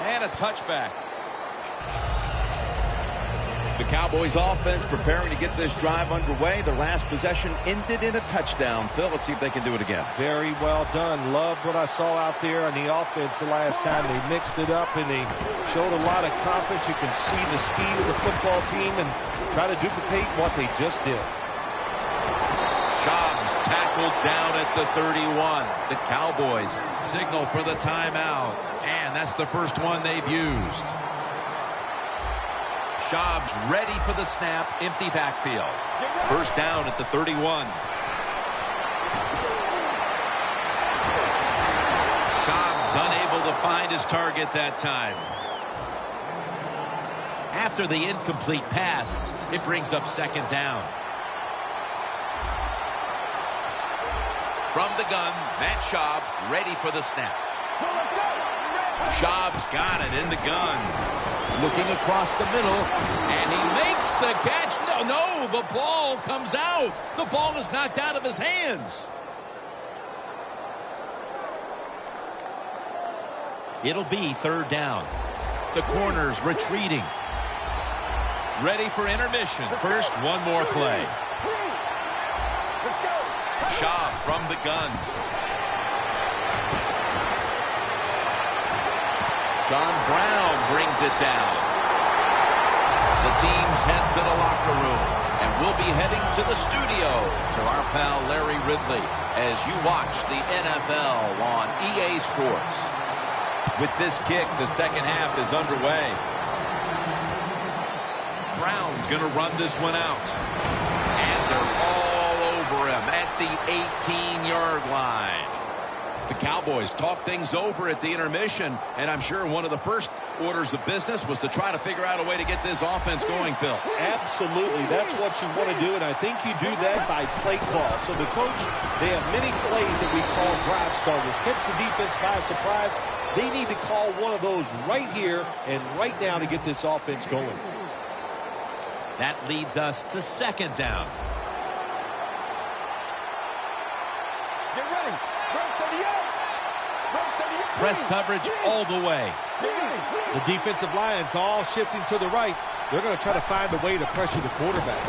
And a touchback. The Cowboys offense preparing to get this drive underway. Their last possession ended in a touchdown. Phil, let's see if they can do it again. Very well done. Loved what I saw out there on the offense the last time. They mixed it up and they showed a lot of confidence. You can see the speed of the football team and try to duplicate what they just did. Schaub's tackled down at the 31. The Cowboys signal for the timeout. And that's the first one they've used. Schaub's ready for the snap. Empty backfield. First down at the 31. Schaub's unable to find his target that time. After the incomplete pass, it brings up second down. From the gun, Matt Schaub ready for the snap. Schaub's got it in the gun. Looking across the middle, and he makes the catch. No, the ball comes out. The ball is knocked out of his hands. It'll be third down. The corner's retreating. Ready for intermission. First, one more play. Schaub from the gun. John Brown brings it down. The teams head to the locker room, and we'll be heading to the studio to our pal Larry Ridley as you watch the NFL on EA Sports. With this kick, the second half is underway. Brown's going to run this one out. And they're all over him at the 18-yard line. The Cowboys talk things over at the intermission, and I'm sure one of the first orders of business was to try to figure out a way to get this offense going, Phil. Absolutely. That's what you want to do, and I think you do that by play call. So the coach, they have many plays that we call drive starters. Catch the defense by surprise. They need to call one of those right here and right now to get this offense going. That leads us to second down. Get ready. Press coverage all the way. The defensive line's all shifting to the right. They're going to try to find a way to pressure the quarterback.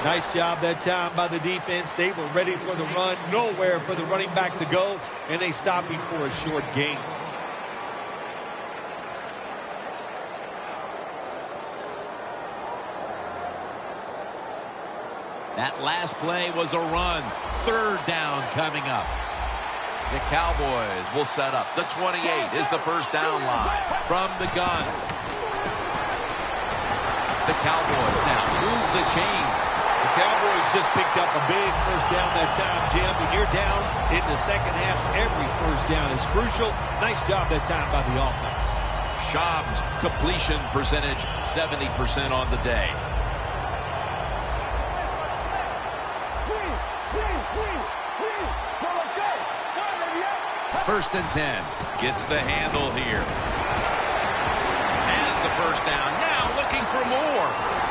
Nice job that time by the defense. They were ready for the run. Nowhere for the running back to go. And they stopped him for a short gain. That last play was a run. Third down coming up. The Cowboys will set up. The 28 is the first down line. From the gun. The Cowboys now move the chains. The Cowboys just picked up a big first down that time, Jim. When you're down in the second half, every first down is crucial. Nice job that time by the offense. Schaub's completion percentage, 70% on the day. First and 10. Gets the handle here. Has the first down. Now looking for more.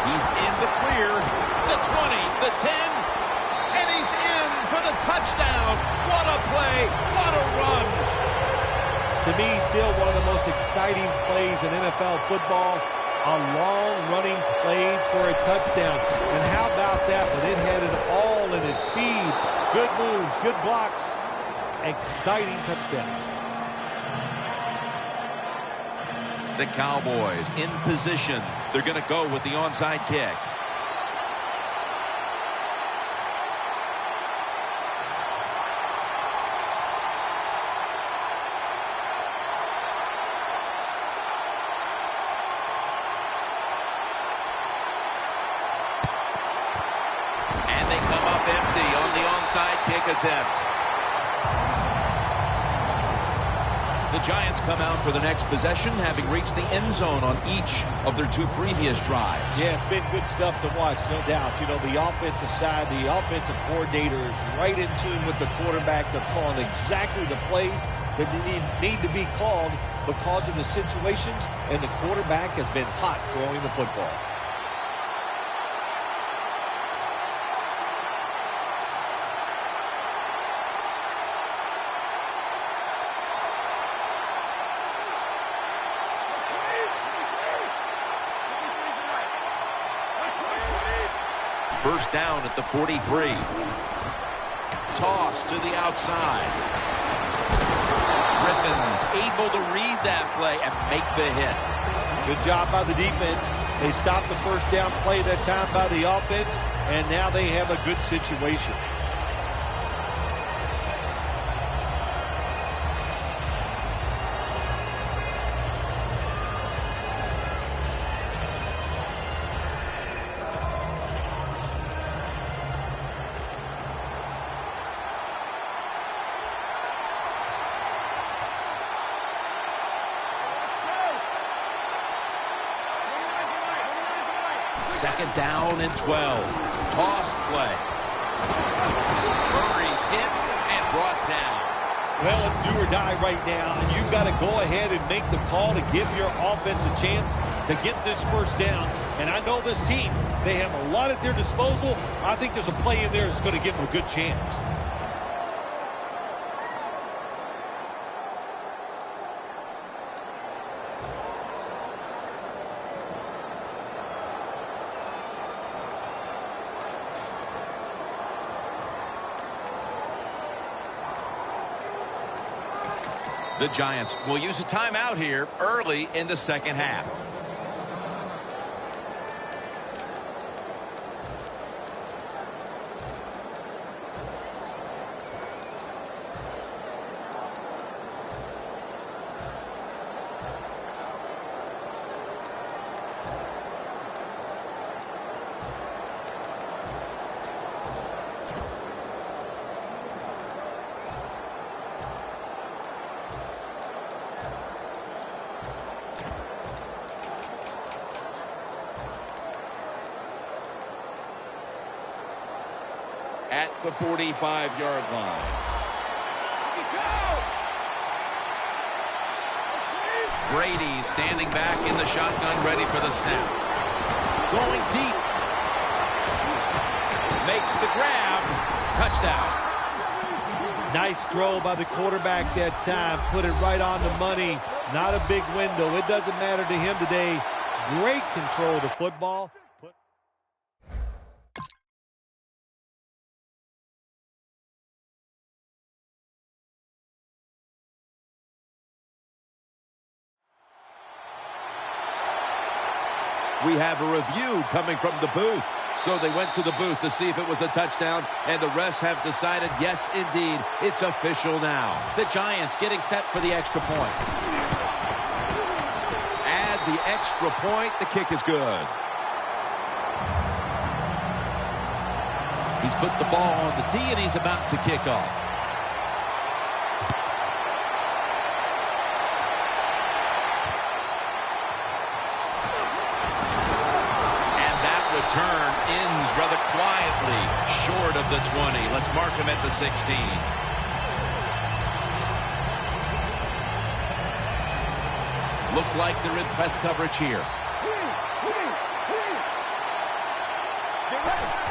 He's in the clear. The 20, the 10, and he's in for the touchdown. What a play. What a run. To me, still one of the most exciting plays in NFL football. A long-running play for a touchdown. And how about that when it had it all in its speed? Good moves, good blocks. Exciting touchdown. The Cowboys in position. They're going to go with the onside kick. And they come up empty on the onside kick attempt. The Giants come out for the next possession, having reached the end zone on each of their two previous drives. Yeah, it's been good stuff to watch, no doubt. You know, the offensive side, the offensive coordinator is right in tune with the quarterback. They're calling exactly the plays that need to be called because of the situations, and the quarterback has been hot throwing the football. First down at the 43. Toss to the outside. Griffin's able to read that play and make the hit. Good job by the defense. They stopped the first down play that time by the offense, and now they have a good situation. Second down and 12. Toss play. Murray's hit and brought down. Well, it's do or die right now, and you've got to go ahead and make the call to give your offense a chance to get this first down. And I know this team, they have a lot at their disposal. I think there's a play in there that's going to give them a good chance. The Giants will use a timeout here early in the second half. At the 45-yard line. Brady standing back in the shotgun, ready for the snap. Going deep. Makes the grab. Touchdown. Nice throw by the quarterback that time. Put it right on the money. Not a big window. It doesn't matter to him today. Great control of the football. We have a review coming from the booth. So they went to the booth to see if it was a touchdown, and the refs have decided, yes, indeed, it's official now. The Giants getting set for the extra point. Add the extra point. The kick is good. He's put the ball on the tee, and he's about to kick off. Turn ends rather quietly short of the 20. Let's mark him at the 16. Looks like they're in press coverage here.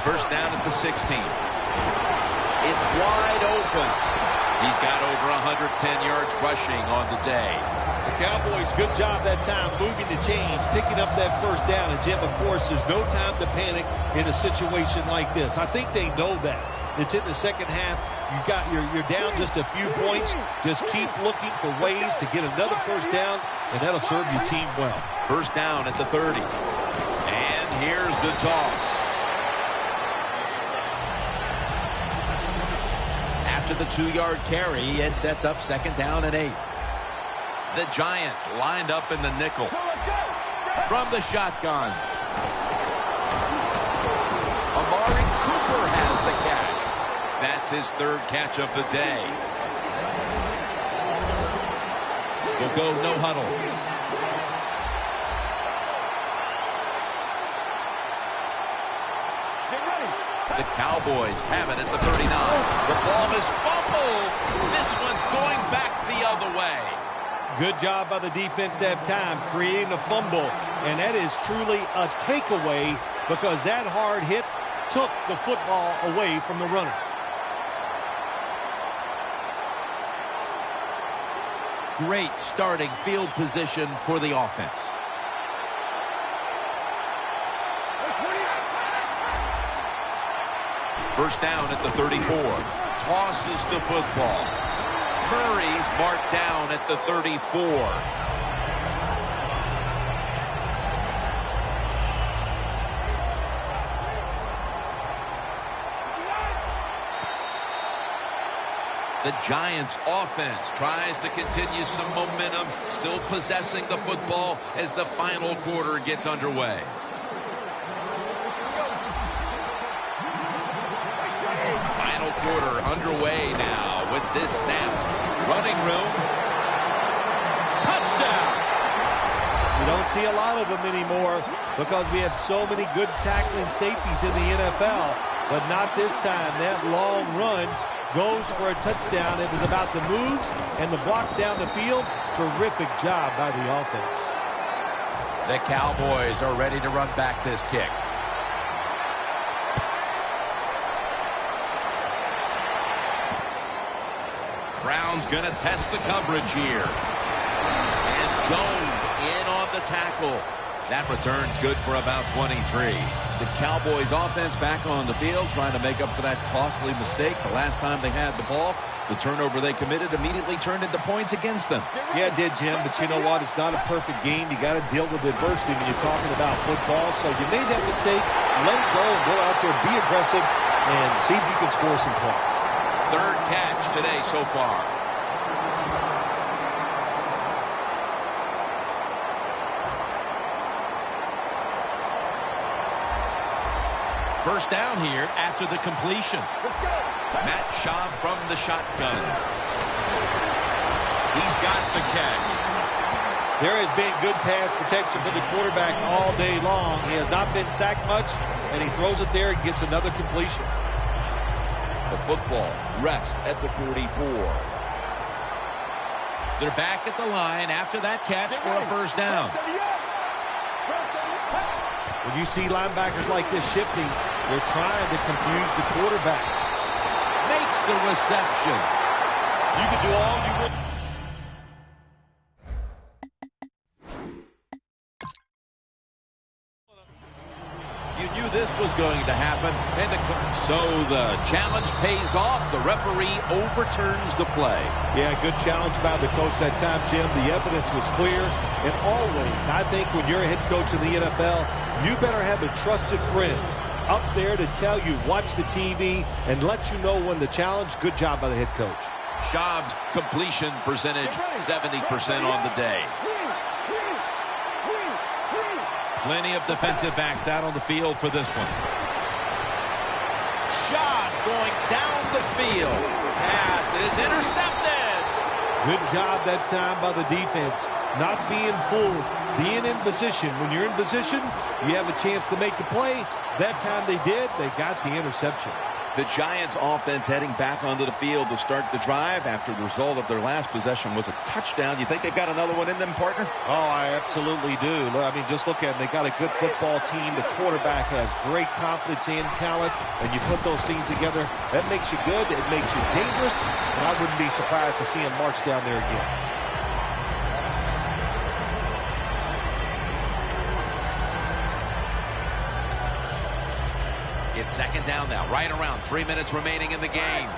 First down at the 16. It's wide open. He's got over 110 yards rushing on the day. The Cowboys, good job that time moving the chains, picking up that first down. And, Jim, of course, there's no time to panic in a situation like this. I think they know that. It's in the second half. You're down just a few points. Just keep looking for ways to get another first down, and that'll serve your team well. First down at the 30. And here's the toss. After the 2-yard carry, it sets up second down and 8. The Giants lined up in the nickel. From the shotgun. Amari Cooper has the catch. That's his third catch of the day. We'll go no huddle. The Cowboys have it at the 39. The ball is fumbled. This one's going back the other way. Good job by the defense that time, creating a fumble. And that is truly a takeaway because that hard hit took the football away from the runner. Great starting field position for the offense. First down at the 34. Tosses the football. Murray's marked down at the 34. The Giants offense tries to continue some momentum, still possessing the football as the final quarter gets underway. Final quarter underway now with this snap. Running room. Touchdown! You don't see a lot of them anymore because we have so many good tackling safeties in the NFL, but not this time. That long run goes for a touchdown. It was about the moves and the blocks down the field. Terrific job by the offense. The Cowboys are ready to run back this kick. Brown's going to test the coverage here. And Jones in on the tackle. That return's good for about 23. The Cowboys offense back on the field trying to make up for that costly mistake. The last time they had the ball, the turnover they committed immediately turned into points against them. Yeah, it did, Jim, but you know what? It's not a perfect game. You got to deal with adversity when you're talking about football. So you made that mistake, let it go, and go out there, be aggressive, and see if you can score some points. Third catch today so far. First down here after the completion. Let's go. Matt Schaub from the shotgun. He's got the catch. There has been good pass protection for the quarterback all day long. He has not been sacked much, and he throws it there and gets another completion. The football rests at the 44. They're back at the line after that catch for a first down. When you see linebackers like this shifting, they're trying to confuse the quarterback. Makes the reception. You can do all you want. You knew this was going to happen. So the challenge pays off. The referee overturns the play. Yeah, good challenge by the coach that time, Jim. The evidence was clear. And always, I think when you're a head coach in the NFL, you better have a trusted friend up there to tell you, watch the TV, and let you know when the challenge. Good job by the head coach. Schaub's completion percentage, 70% on the day. Plenty of defensive backs out on the field for this one. Schaub going down the field. Pass is intercepted. Good job that time by the defense. Not being fooled, being in position. When you're in position, you have a chance to make the play. That time they did. They got the interception. The Giants offense heading back onto the field to start the drive after the result of their last possession was a touchdown. You think they've got another one in them, partner? Oh, I absolutely do. I mean, just look at them. They got a good football team. The quarterback has great confidence and talent, and you put those things together, that makes you good. It makes you dangerous, and I wouldn't be surprised to see him march down there again. It's second down now, right around 3 minutes remaining in the game.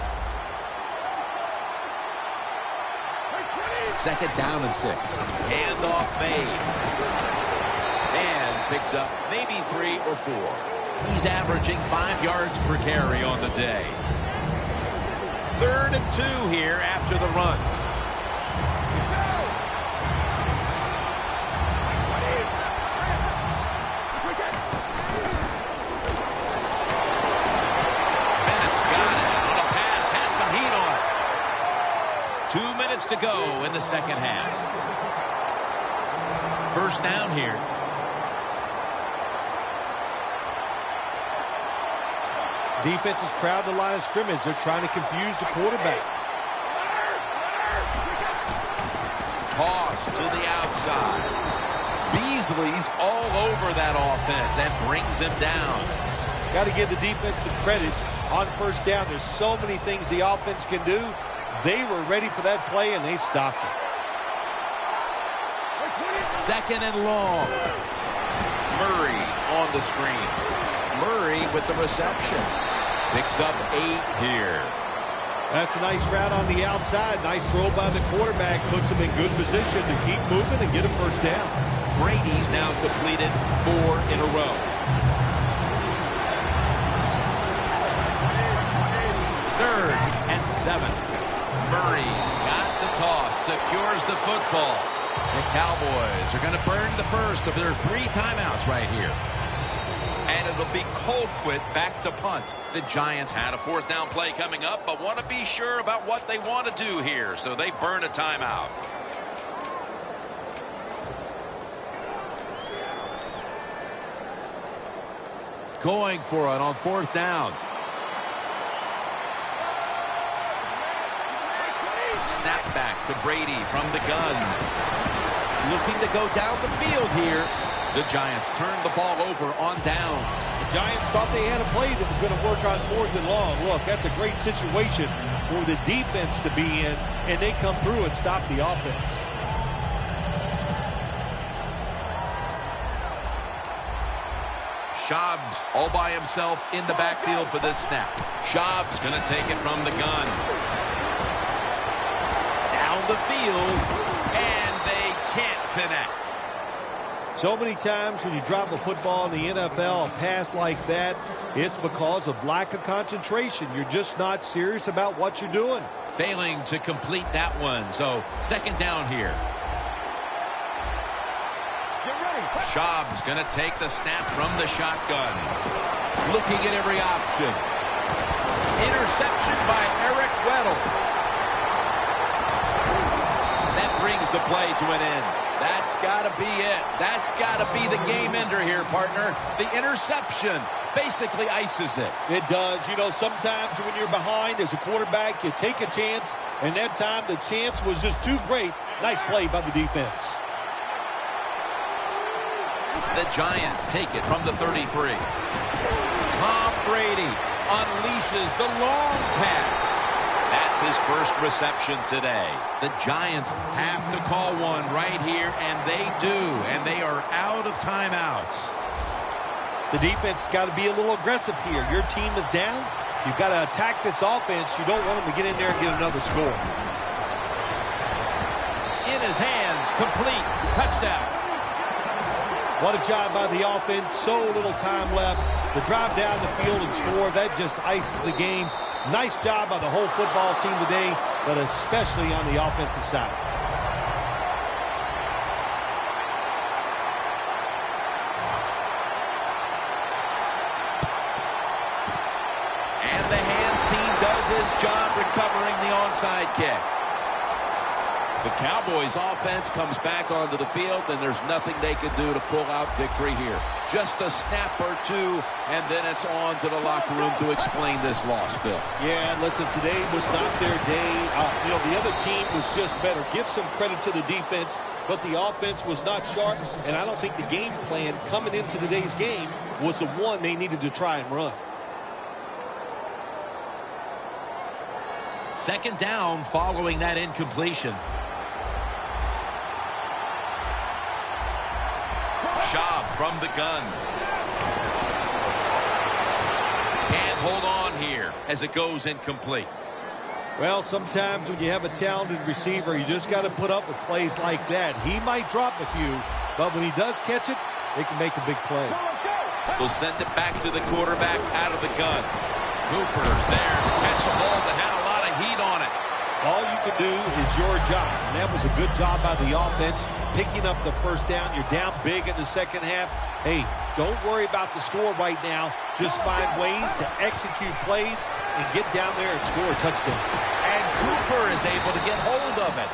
Second down and 6. Handoff made. And picks up maybe 3 or 4. He's averaging 5 yards per carry on the day. 3rd and 2 here after the run. To go in the second half. First down here. Defense is crowding the line of scrimmage. They're trying to confuse the quarterback. Toss to the outside. Beasley's all over that offense and brings him down. Got to give the defense some credit on first down. There's so many things the offense can do. They were ready for that play, and they stopped it. Second and long. Murray on the screen. Murray with the reception. Picks up 8 here. That's a nice route on the outside. Nice throw by the quarterback. Puts him in good position to keep moving and get a first down. Brady's now completed 4 in a row. Third and 7. Murray's got the toss, secures the football. The Cowboys are going to burn the first of their 3 timeouts right here. And it'll be Colquitt back to punt. The Giants had a 4th down play coming up, but want to be sure about what they want to do here, so they burn a timeout. Going for it on 4th down. Snap back to Brady from the gun. Looking to go down the field here. The Giants turned the ball over on downs. The Giants thought they had a play that was going to work on 4th and long. Look, that's a great situation for the defense to be in, and they come through and stop the offense. Schaub's all by himself in the backfield for this snap. Schaub's going to take it from the gun. The field, and they can't connect. So many times when you drop a football in the NFL, a pass like that, it's because of lack of concentration. You're just not serious about what you're doing. Failing to complete that one, so second down here. Schaub's going to take the snap from the shotgun. Looking at every option. Interception by Eric Weddle. Brings the play to an end. That's got to be it. That's got to be the game ender here, partner. The interception basically ices it. It does. You know, sometimes when you're behind as a quarterback, you take a chance, and that time the chance was just too great. Nice play by the defense. The Giants take it from the 33. Tom Brady unleashes the long pass. That's his first reception today. The Giants have to call one right here, and they do, and they are out of timeouts. The defense has got to be a little aggressive here. Your team is down. You've got to attack this offense. You don't want them to get in there and get another score. In his hands, complete, touchdown. What a job by the offense. So little time left to drive down the field and score. That just ices the game. Nice job by the whole football team today, but especially on the offensive side. And the hands team does his job recovering the onside kick. The Cowboys offense comes back onto the field, and there's nothing they can do to pull out victory here. Just a snap or two, and then it's on to the locker room to explain this loss, Phil. Yeah, listen, today was not their day. The other team was just better. Give some credit to the defense, but the offense was not sharp, and I don't think the game plan coming into today's game was the one they needed to try and run. Second down following that incompletion. Schaub from the gun. Can't hold on here as it goes incomplete. Well, sometimes when you have a talented receiver, you just got to put up with plays like that. He might drop a few, but when he does catch it, they can make a big play. They'll send it back to the quarterback out of the gun. Cooper's there to catch the ball that had a lot of heat on it. All you can do is your job, and that was a good job by the offense, picking up the first down. You're down big in the second half. Hey, don't worry about the score right now. Just find ways to execute plays and get down there and score a touchdown. And Cooper is able to get hold of it.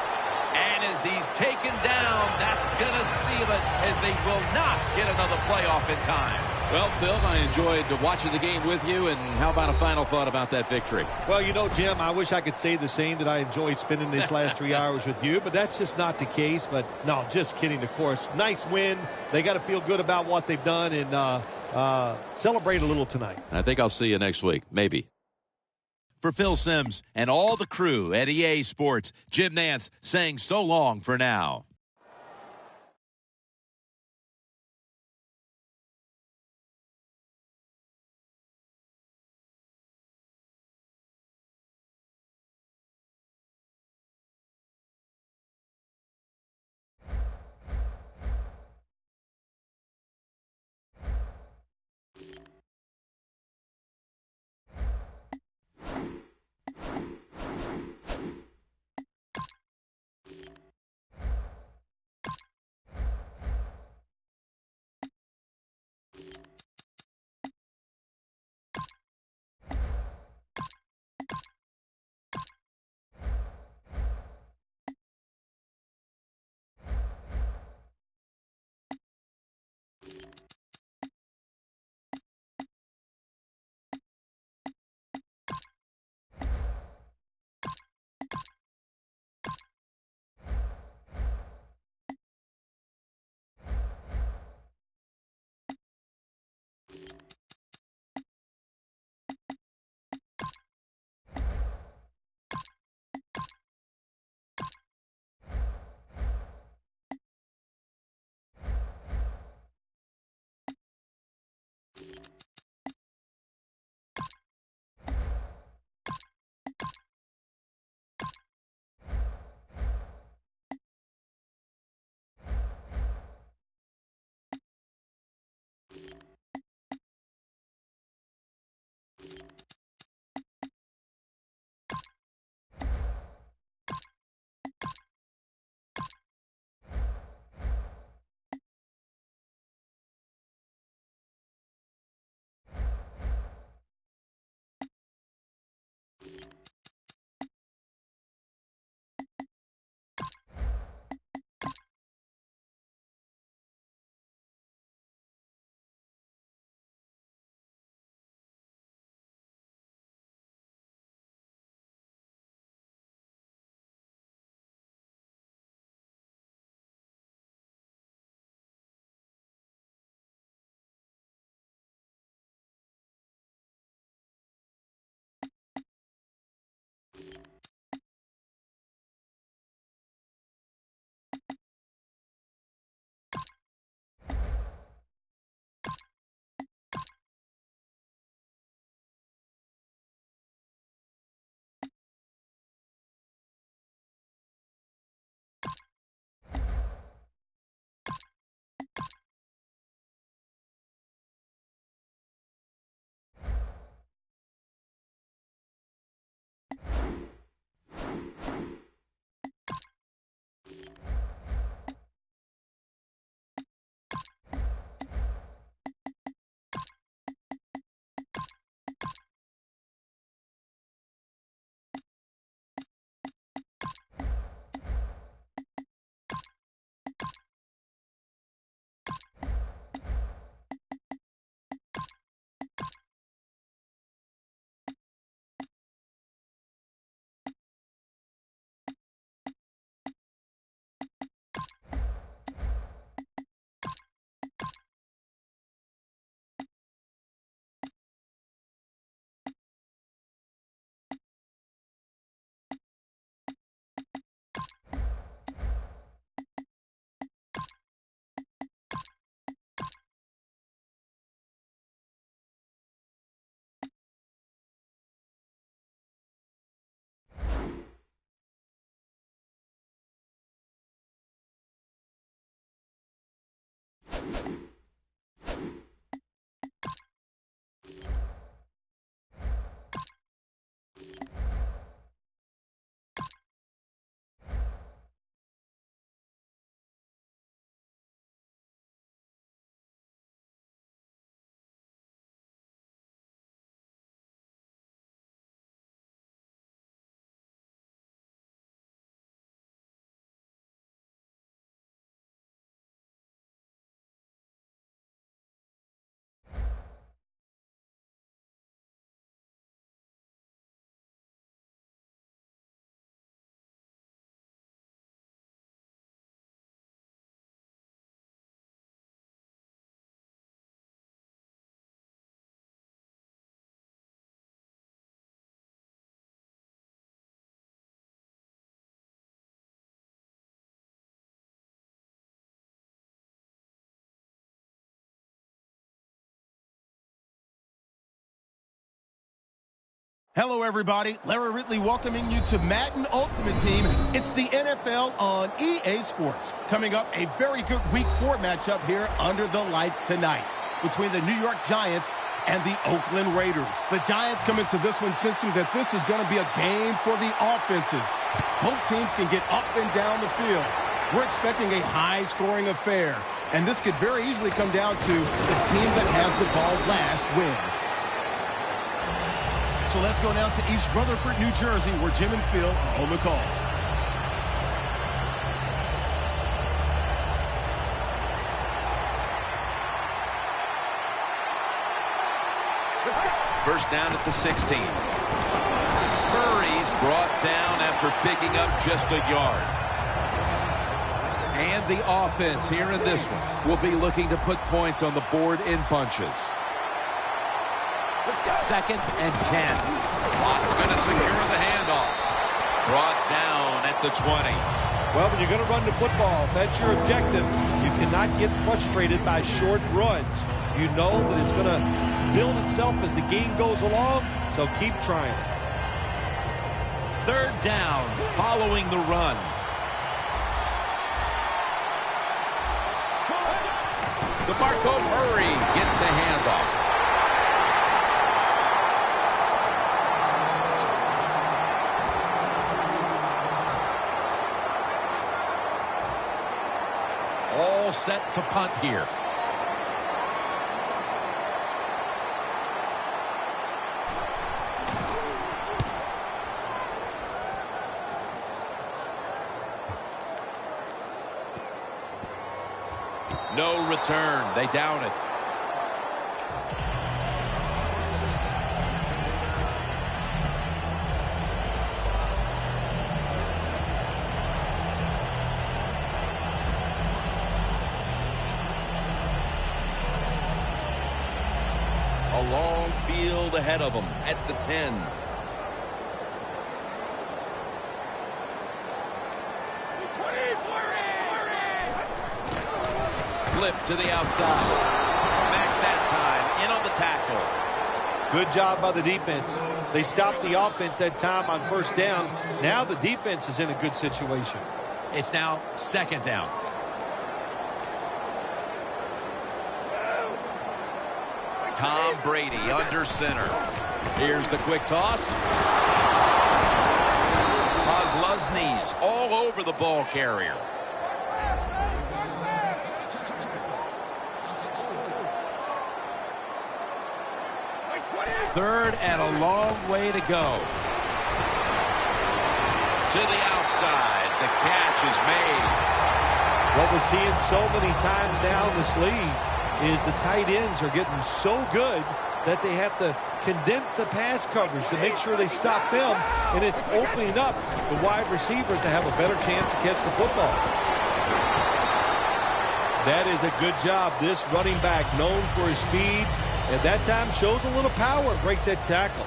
And as he's taken down, that's going to seal it, as they will not get another playoff in time. Well, Phil, I enjoyed watching the game with you, and how about a final thought about that victory? Well, Jim, I wish I could say the same, that I enjoyed spending these last 3 hours with you, but that's just not the case. But, no, just kidding, of course. Nice win. They got to feel good about what they've done and celebrate a little tonight. I think I'll see you next week, maybe. For Phil Simms and all the crew at EA Sports, Jim Nantz saying so long for now. Hello, everybody. Larry Ridley welcoming you to Madden Ultimate Team. It's the NFL on EA Sports. Coming up, a very good Week 4 matchup here under the lights tonight between the New York Giants and the Oakland Raiders. The Giants come into this one sensing that this is going to be a game for the offenses. Both teams can get up and down the field. We're expecting a high-scoring affair, and this could very easily come down to the team that has the ball last wins. So let's go down to East Rutherford, New Jersey, where Jim and Phil are on the call. First down at the 16. Murray's brought down after picking up just a yard. And the offense here in this one will be looking to put points on the board in bunches. 2nd and 10. Watt's going to secure the handoff. Brought down at the 20. Well, when you're going to run the football, if that's your objective, you cannot get frustrated by short runs. You know that it's going to build itself as the game goes along, so keep trying it. 3rd down following the run. DeMarco Murray gets the handoff. All set to punt here. No return. They down it. A long field ahead of them at the 10. Flip to the outside. Back that time. In on the tackle. Good job by the defense. They stopped the offense that time on 1st down. Now the defense is in a good situation. It's now 2nd down. Tom Brady under center. Here's the quick toss. Kozlowski's all over the ball carrier. 3rd and a long way to go. To the outside. The catch is made. What we're seeing so many times now in this league is the tight ends are getting so good that they have to condense the pass coverage to make sure they stop them, and it's opening up the wide receivers to have a better chance to catch the football. That is a good job. This running back, known for his speed, at that time shows a little power, breaks that tackle.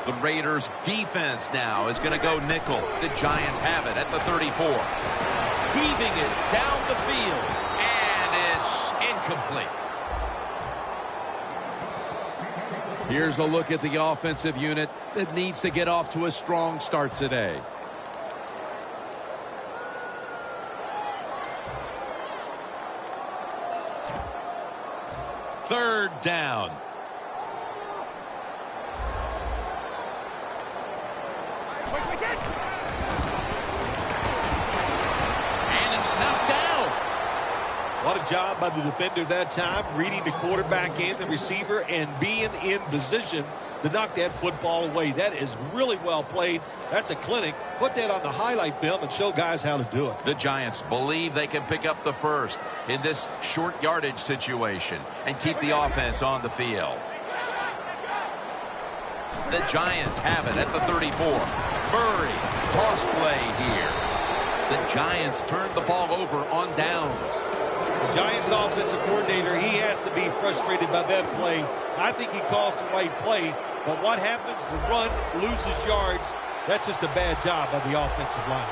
The Raiders defense now is going to go nickel. The Giants have it at the 34. Weaving it down the field. It's incomplete. Here's a look at the offensive unit that needs to get off to a strong start today. Third down. And it's knocked down. What a job by the defender that time, reading the quarterback and the receiver and being in position to knock that football away. That is really well played. That's a clinic. Put that on the highlight film and show guys how to do it. The Giants believe they can pick up the first in this short yardage situation and keep the offense on the field. The Giants have it at the 34. Murray, toss play here. The Giants turn the ball over on downs. The Giants offensive coordinator, he has to be frustrated by that play. I think he calls the right play, but what happens is the run loses yards. That's just a bad job by the offensive line.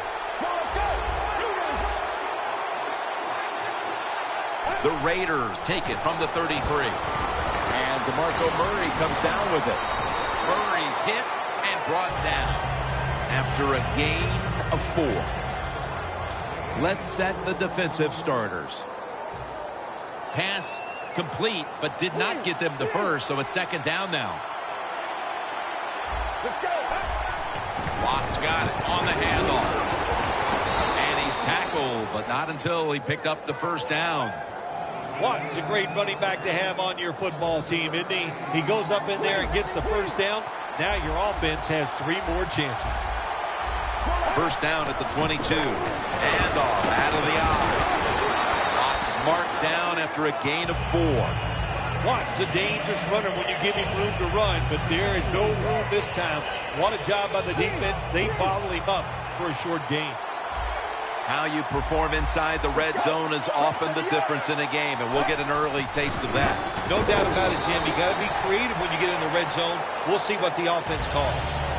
The Raiders take it from the 33. And DeMarco Murray comes down with it. He's hit and brought down after a gain of 4. Let's set the defensive starters. Pass complete, but did not get them the first, so it's second down now. Let's go. Watt's got it on the handoff. And he's tackled, but not until he picked up the first down. Watt's a great running back to have on your football team, isn't he? He goes up in there and gets the first down. Now your offense has 3 more chances. First down at the 22. Handoff out of the eye. Watt's marked down after a gain of 4. Watt's a dangerous runner when you give him room to run, but there is no room this time. What a job by the defense. They bottle him up for a short gain. How you perform inside the red zone is often the difference in a game, and we'll get an early taste of that. No doubt about it, Jim. You got to be creative when you get in the red zone. We'll see what the offense calls.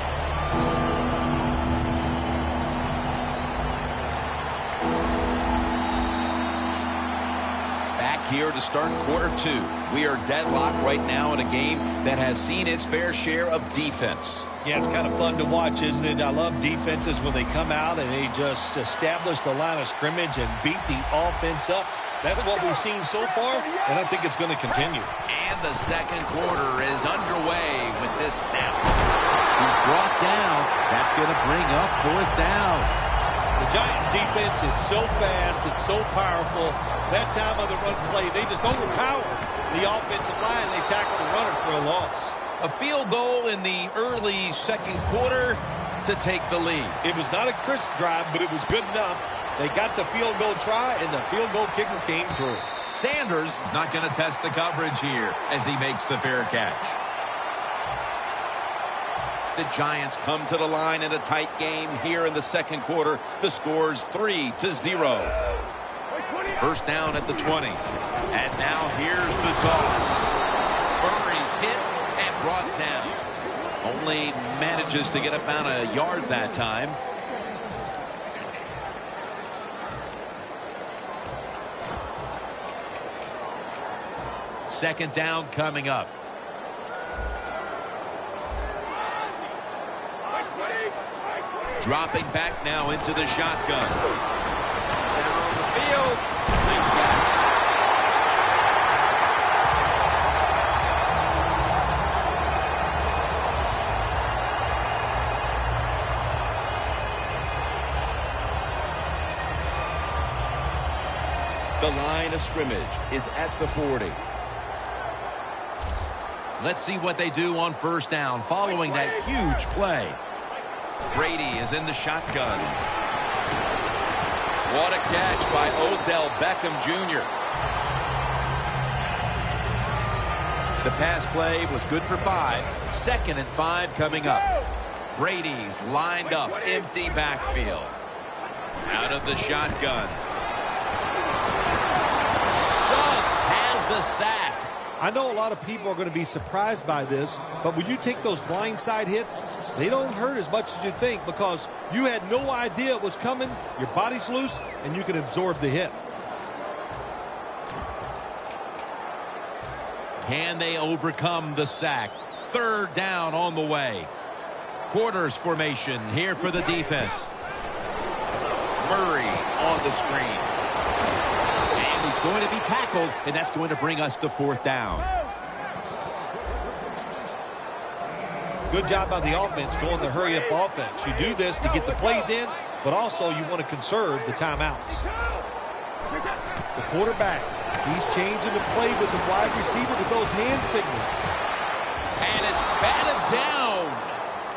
Here to start quarter 2. We are deadlocked right now in a game that has seen its fair share of defense. Yeah, it's kind of fun to watch, isn't it? I love defenses when they come out and they just establish the line of scrimmage and beat the offense up. That's what we've seen so far, and I think it's going to continue. And the second quarter is underway with this snap. He's brought down. That's going to bring up fourth down. The Giants' defense is so fast and so powerful. That time on the run play, they just overpower the offensive line. They tackle the runner for a loss. A field goal in the early second quarter to take the lead. It was not a crisp drive, but it was good enough. They got the field goal try, and the field goal kicker came through. Sanders is not going to test the coverage here as he makes the fair catch. The Giants come to the line in a tight game here in the second quarter. The score's 3-0. First down at the 20. And now here's the toss. Murray's hit and brought down. Only manages to get about a yard that time. Second down coming up. Dropping back now into the shotgun. Down the field. Nice catch. The line of scrimmage is at the 40. Let's see what they do on first down following that huge play. Brady is in the shotgun. What a catch by Odell Beckham Jr. The pass play was good for 5. Second and 5 coming up. Brady's lined up, empty backfield. Out of the shotgun. Suggs has the sack. I know a lot of people are going to be surprised by this, but when you take those blindside hits, they don't hurt as much as you think because you had no idea it was coming, your body's loose, and you can absorb the hit. Can they overcome the sack? Third down on the way. Quarters formation here for the defense. Murray on the screen. And he's going to be tackled, and that's going to bring us to fourth down. Good job by the offense going the hurry-up offense. You do this to get the plays in, but also you want to conserve the timeouts. The quarterback, he's changing the play with the wide receiver with those hand signals. And it's batted down.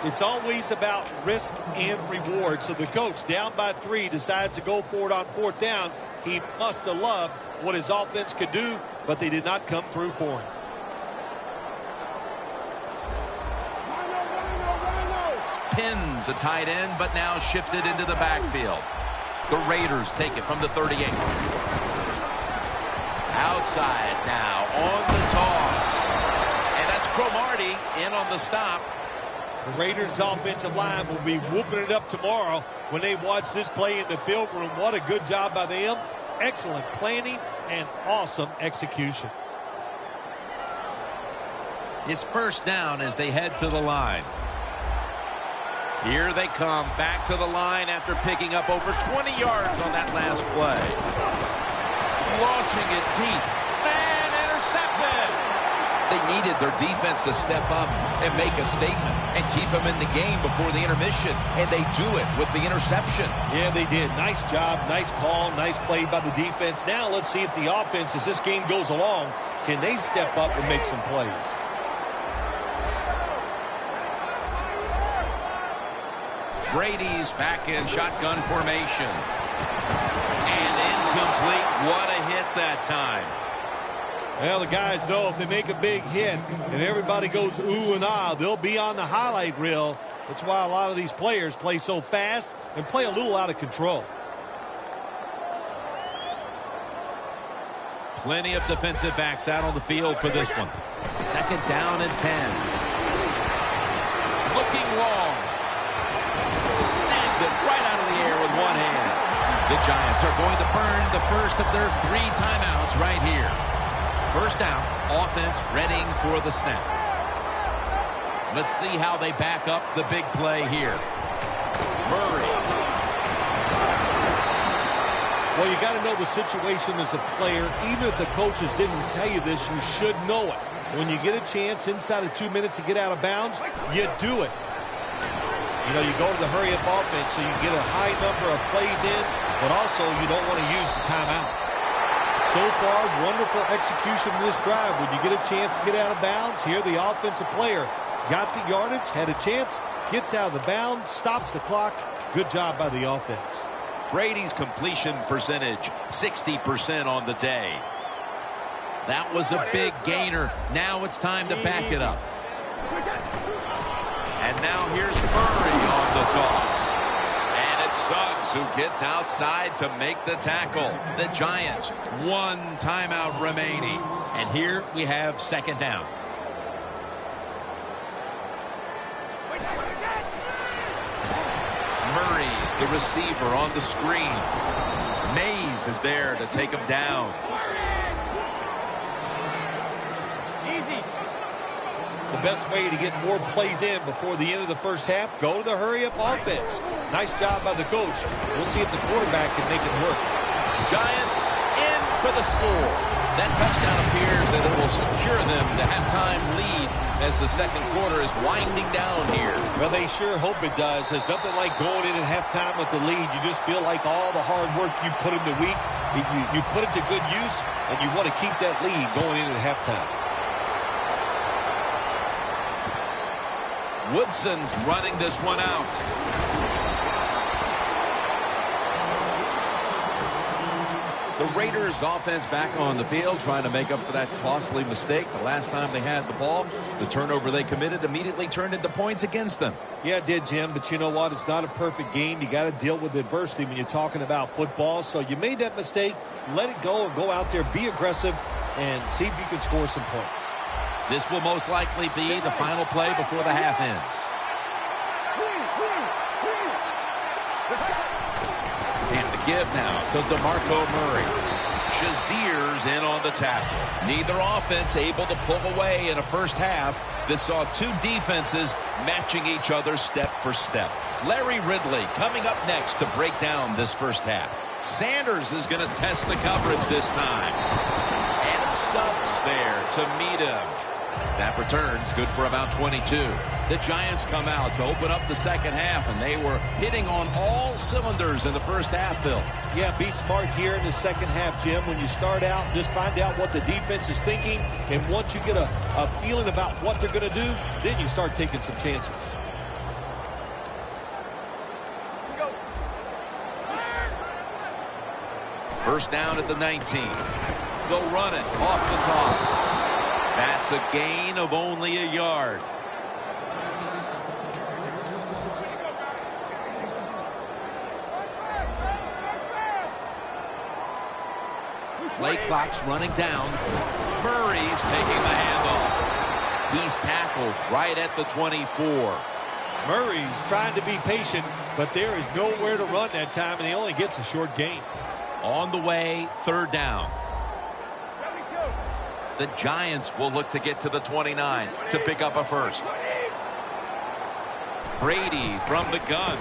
It's always about risk and reward. So the coach, down by 3, decides to go for it on fourth down. He must have loved what his offense could do, but they did not come through for him. Pins a tight end, but now shifted into the backfield. The Raiders take it from the 38. Outside now on the toss. And that's Cromartie in on the stop. The Raiders' offensive line will be whooping it up tomorrow when they watch this play in the field room. What a good job by them. Excellent planning and awesome execution. It's first down as they head to the line. Here they come back to the line after picking up over 20 yards on that last play. Launching it deep. And intercepted. They needed their defense to step up and make a statement and keep them in the game before the intermission, and they do it with the interception. Yeah, they did. Nice job, nice call, nice play by the defense. Now let's see if the offense, as this game goes along, can they step up and make some plays. Brady's back in shotgun formation. And incomplete. What a hit that time. Well, the guys know if they make a big hit and everybody goes ooh and ah, they'll be on the highlight reel. That's why a lot of these players play so fast and play a little out of control. Plenty of defensive backs out on the field for this one. 2nd down and 10. Looking long. Snags it right out of the air with one hand. The Giants are going to burn the first of their 3 timeouts right here. First down, offense readying for the snap. Let's see how they back up the big play here. Murray. Well, you got to know the situation as a player. Even if the coaches didn't tell you this, you should know it. When you get a chance inside of 2 minutes to get out of bounds, you do it. You know, you go to the hurry-up offense so you get a high number of plays in, but also you don't want to use the timeout. So far, wonderful execution in this drive. When you get a chance to get out of bounds, here the offensive player got the yardage, had a chance, gets out of the bounds, stops the clock. Good job by the offense. Brady's completion percentage, 60% on the day. That was a big gainer. Now it's time to back it up. And now here's Murray on the toss. And it's Suggs who gets outside to make the tackle. The Giants, 1 timeout remaining. And here we have 2nd down. Murray's the receiver on the screen. Mays is there to take him down. The best way to get more plays in before the end of the first half, go to the hurry-up offense. Nice job by the coach. We'll see if the quarterback can make it work. Giants in for the score. That touchdown appears that it will secure them to halftime lead as the second quarter is winding down here. Well, they sure hope it does. There's nothing like going in at halftime with the lead. You just feel like all the hard work you put in the week, you put it to good use, and you want to keep that lead going in at halftime. Woodson's running this one out. The Raiders offense back on the field trying to make up for that costly mistake. The last time they had the ball, the turnover they committed immediately turned into points against them. Yeah, it did, Jim, but you know what? It's not a perfect game. You got to deal with adversity when you're talking about football. So you made that mistake. Let it go and go out there, be aggressive, and see if you can score some points. This will most likely be the final play before the half ends. And the give now to DeMarco Murray. Shazier's in on the tackle. Neither offense able to pull away in a first half that saw 2 defenses matching each other step for step. Larry Ridley coming up next to break down this first half. Sanders is going to test the coverage this time. And Suggs there to meet him. That return's good for about 22. The Giants come out to open up the second half, and they were hitting on all cylinders in the first half, Phil. Yeah, be smart here in the second half, Jim. When you start out, just find out what the defense is thinking, and once you get a feeling about what they're going to do, then you start taking some chances. First down at the 19. They'll run it off the toss. That's a gain of only a yard. Play clock's running down. Murray's taking the handoff. He's tackled right at the 24. Murray's trying to be patient, but there is nowhere to run that time, and he only gets a short gain. On the way, 3rd down. The Giants will look to get to the 29 to pick up a first. Brady from the gun.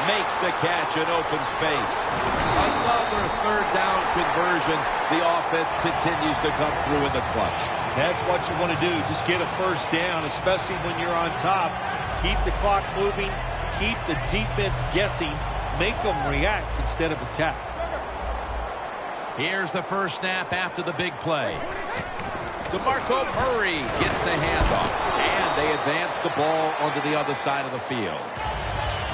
Makes the catch in open space. Another third down conversion. The offense continues to come through in the clutch. That's what you want to do. Just get a first down, especially when you're on top. Keep the clock moving. Keep the defense guessing. Make them react instead of attack. Here's the first snap after the big play. DeMarco Murray gets the handoff. And they advance the ball onto the other side of the field.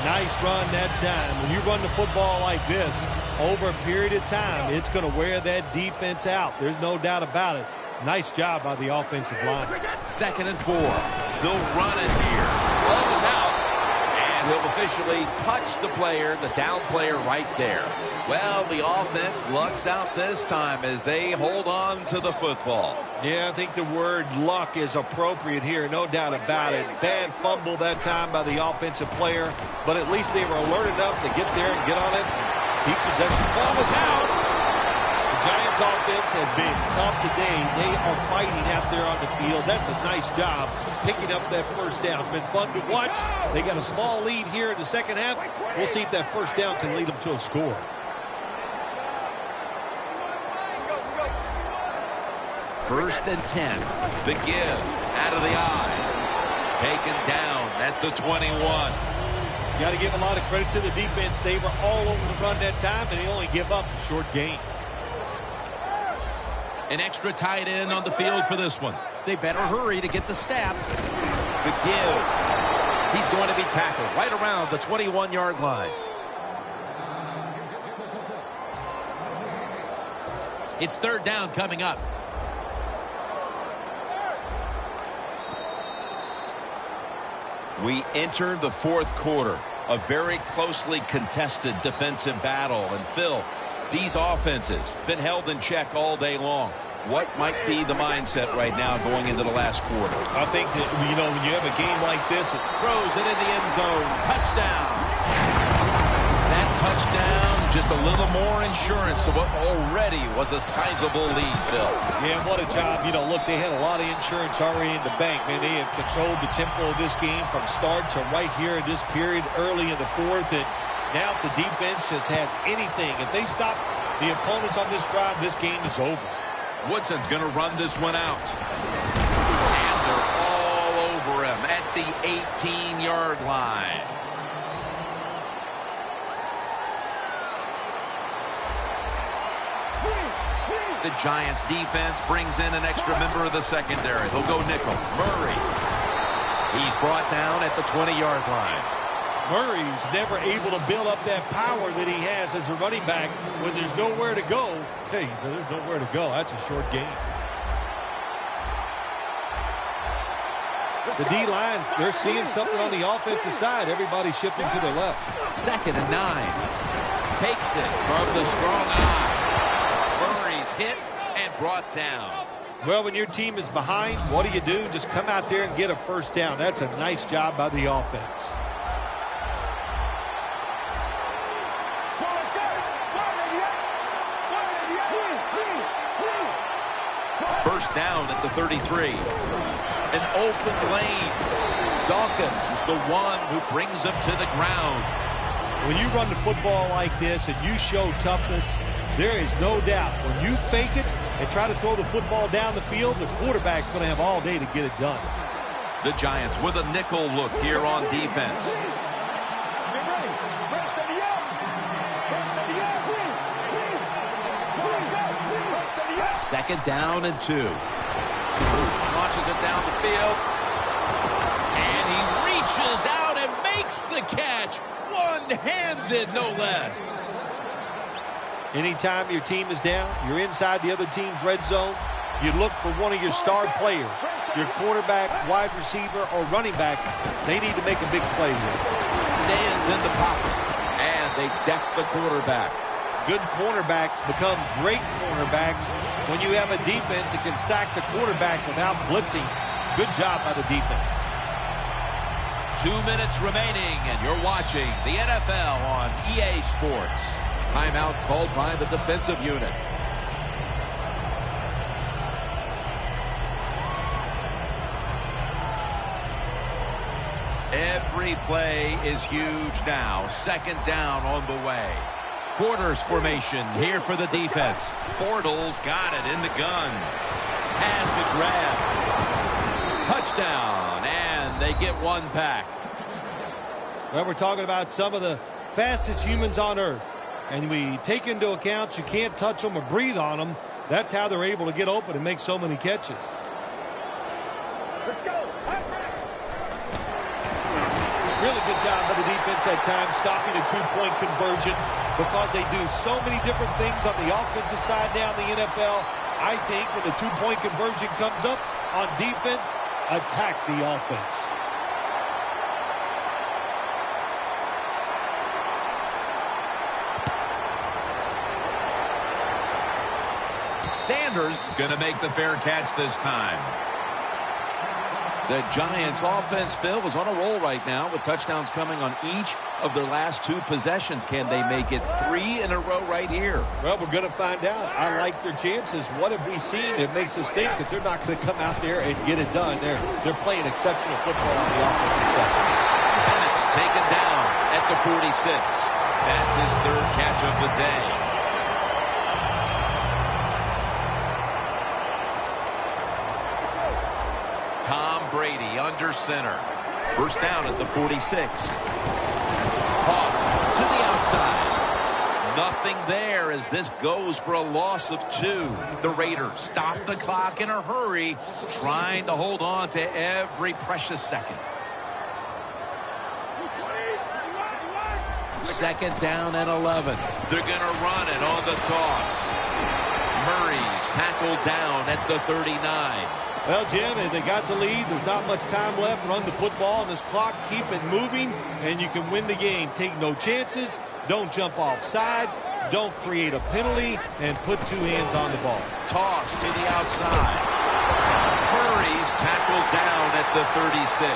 Nice run that time. When you run the football like this, over a period of time, it's going to wear that defense out. There's no doubt about it. Nice job by the offensive line. 2nd and 4. They'll run it here. Ball is out. And he'll officially touch the player, the down player right there. Well, the offense lucks out this time as they hold on to the football. Yeah, I think the word luck is appropriate here, no doubt about it. Bad fumble that time by the offensive player, but at least they were alert enough to get there and get on it. Keep possession. Ball is out. The Giants offense has been tough today. They are fighting out there on the field. That's a nice job picking up that first down. It's been fun to watch. They got a small lead here in the second half. We'll see if that first down can lead them to a score. First and 10. The give out of the eye. Taken down at the 21. You got to give a lot of credit to the defense. They were all over the run that time, and they only give up a short gain. An extra tight end on the field for this one. They better hurry to get the snap. The give. He's going to be tackled right around the 21-yard line. It's 3rd down coming up. We enter the 4th quarter, a very closely contested defensive battle. And Phil, these offenses been held in check all day long. What might be the mindset right now going into the last quarter? I think that, you know, when you have a game like this, Throws it in the end zone. Touchdown. That touchdown, just a little more insurance to what already was a sizable lead, Phil. yeah, what a job. You know, look, they had a lot of insurance already in the bank. Man, they have controlled the tempo of this game from start to right here in this period early in the 4th. And now if the defense just has anything, if they stop the opponents on this drive, this game is over. Woodson's going to run this one out. And they're all over him at the 18-yard line. The Giants defense brings in an extra member of the secondary. They'll go nickel. Murray. He's brought down at the 20-yard line. Murray's never able to build up that power that he has as a running back. When there's nowhere to go, hey, there's nowhere to go. That's a short game. The D-lines, they're seeing something on the offensive side. Everybody's shifting to the left. 2nd and 9. Takes it from the strong eye. Murray's hit and brought down. Well, when your team is behind, what do? Just come out there and get a first down. That's a nice job by the offense. First down at the 33. An open lane. Dawkins is the one who brings him to the ground. When you run the football like this and you show toughness, there is no doubt when you fake it and try to throw the football down the field, the quarterback's going to have all day to get it done. The Giants with a nickel look here on defense. Second down and 2. Launches it down the field. And he reaches out and makes the catch. One-handed, no less. Anytime your team is down, you're inside the other team's red zone, you look for one of your star players, your quarterback, wide receiver, or running back. They need to make a big play here. Stands in the pocket. And they deck the quarterback. Good cornerbacks become great cornerbacks when you have a defense that can sack the quarterback without blitzing. Good job by the defense. 2 minutes remaining, and you're watching the NFL on EA Sports. Timeout called by the defensive unit. Every play is huge now. Second down on the way. Quarters formation here for the defense. Bortles got it in the gun. Has the grab. Touchdown, and they get one back. Well, we're talking about some of the fastest humans on earth. And we take into account you can't touch them or breathe on them. That's how they're able to get open and make so many catches. Let's go. Really good job by the defense that time, stopping a two-point conversion, because they do so many different things on the offensive side now in the NFL. I think when the two-point conversion comes up on defense, attack the offense. Sanders going to make the fair catch this time. The Giants offense, Phil, is on a roll right now with touchdowns coming on each of their last two possessions. Can they make it 3 in a row right here? Well, we're going to find out. I like their chances. What have we seen that makes us think that they're not going to come out there and get it done? They're playing exceptional football on the offensive side. Bennett's taken down at the 46. That's his third catch of the day. Tom Brady under center. First down at the 46. Toss to the outside. Nothing there as this goes for a loss of 2. The Raiders stop the clock in a hurry, trying to hold on to every precious second. Second down and 11. They're going to run it on the toss. Murray's tackled down at the 39. Well, Jim, they got the lead. There's not much time left. Run the football on this clock. Keep it moving, and you can win the game. Take no chances. Don't jump off sides. Don't create a penalty, and put 2 hands on the ball. Toss to the outside. Murray's tackled down at the 36.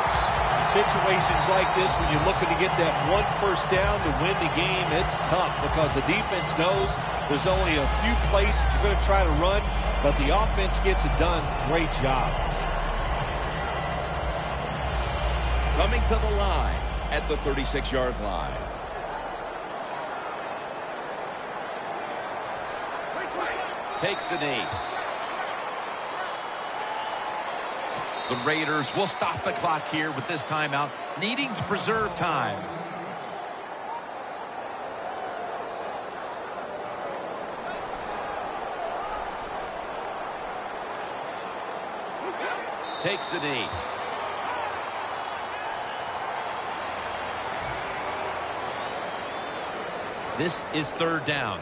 Situations like this, when you're looking to get that one first down to win the game, it's tough because the defense knows there's only a few plays that you're going to try to run, but the offense gets it done. Great job. Coming to the line at the 36-yard line. Takes the knee. The Raiders will stop the clock here with this timeout, needing to preserve time. Takes the knee. This is third down.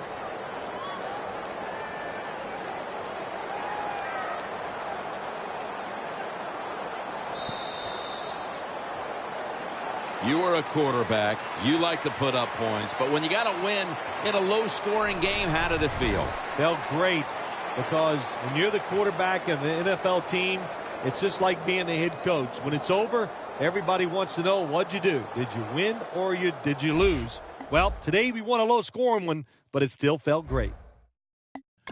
You are a quarterback. You like to put up points. But when you got to win in a low-scoring game, how did it feel? Felt great, because when you're the quarterback of an NFL team, it's just like being the head coach. When it's over, everybody wants to know, what'd you do? Did you win or did you lose? Well, today we won a low-scoring one, but it still felt great.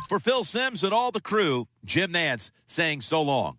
For Phil Simms and all the crew, Jim Nantz saying so long.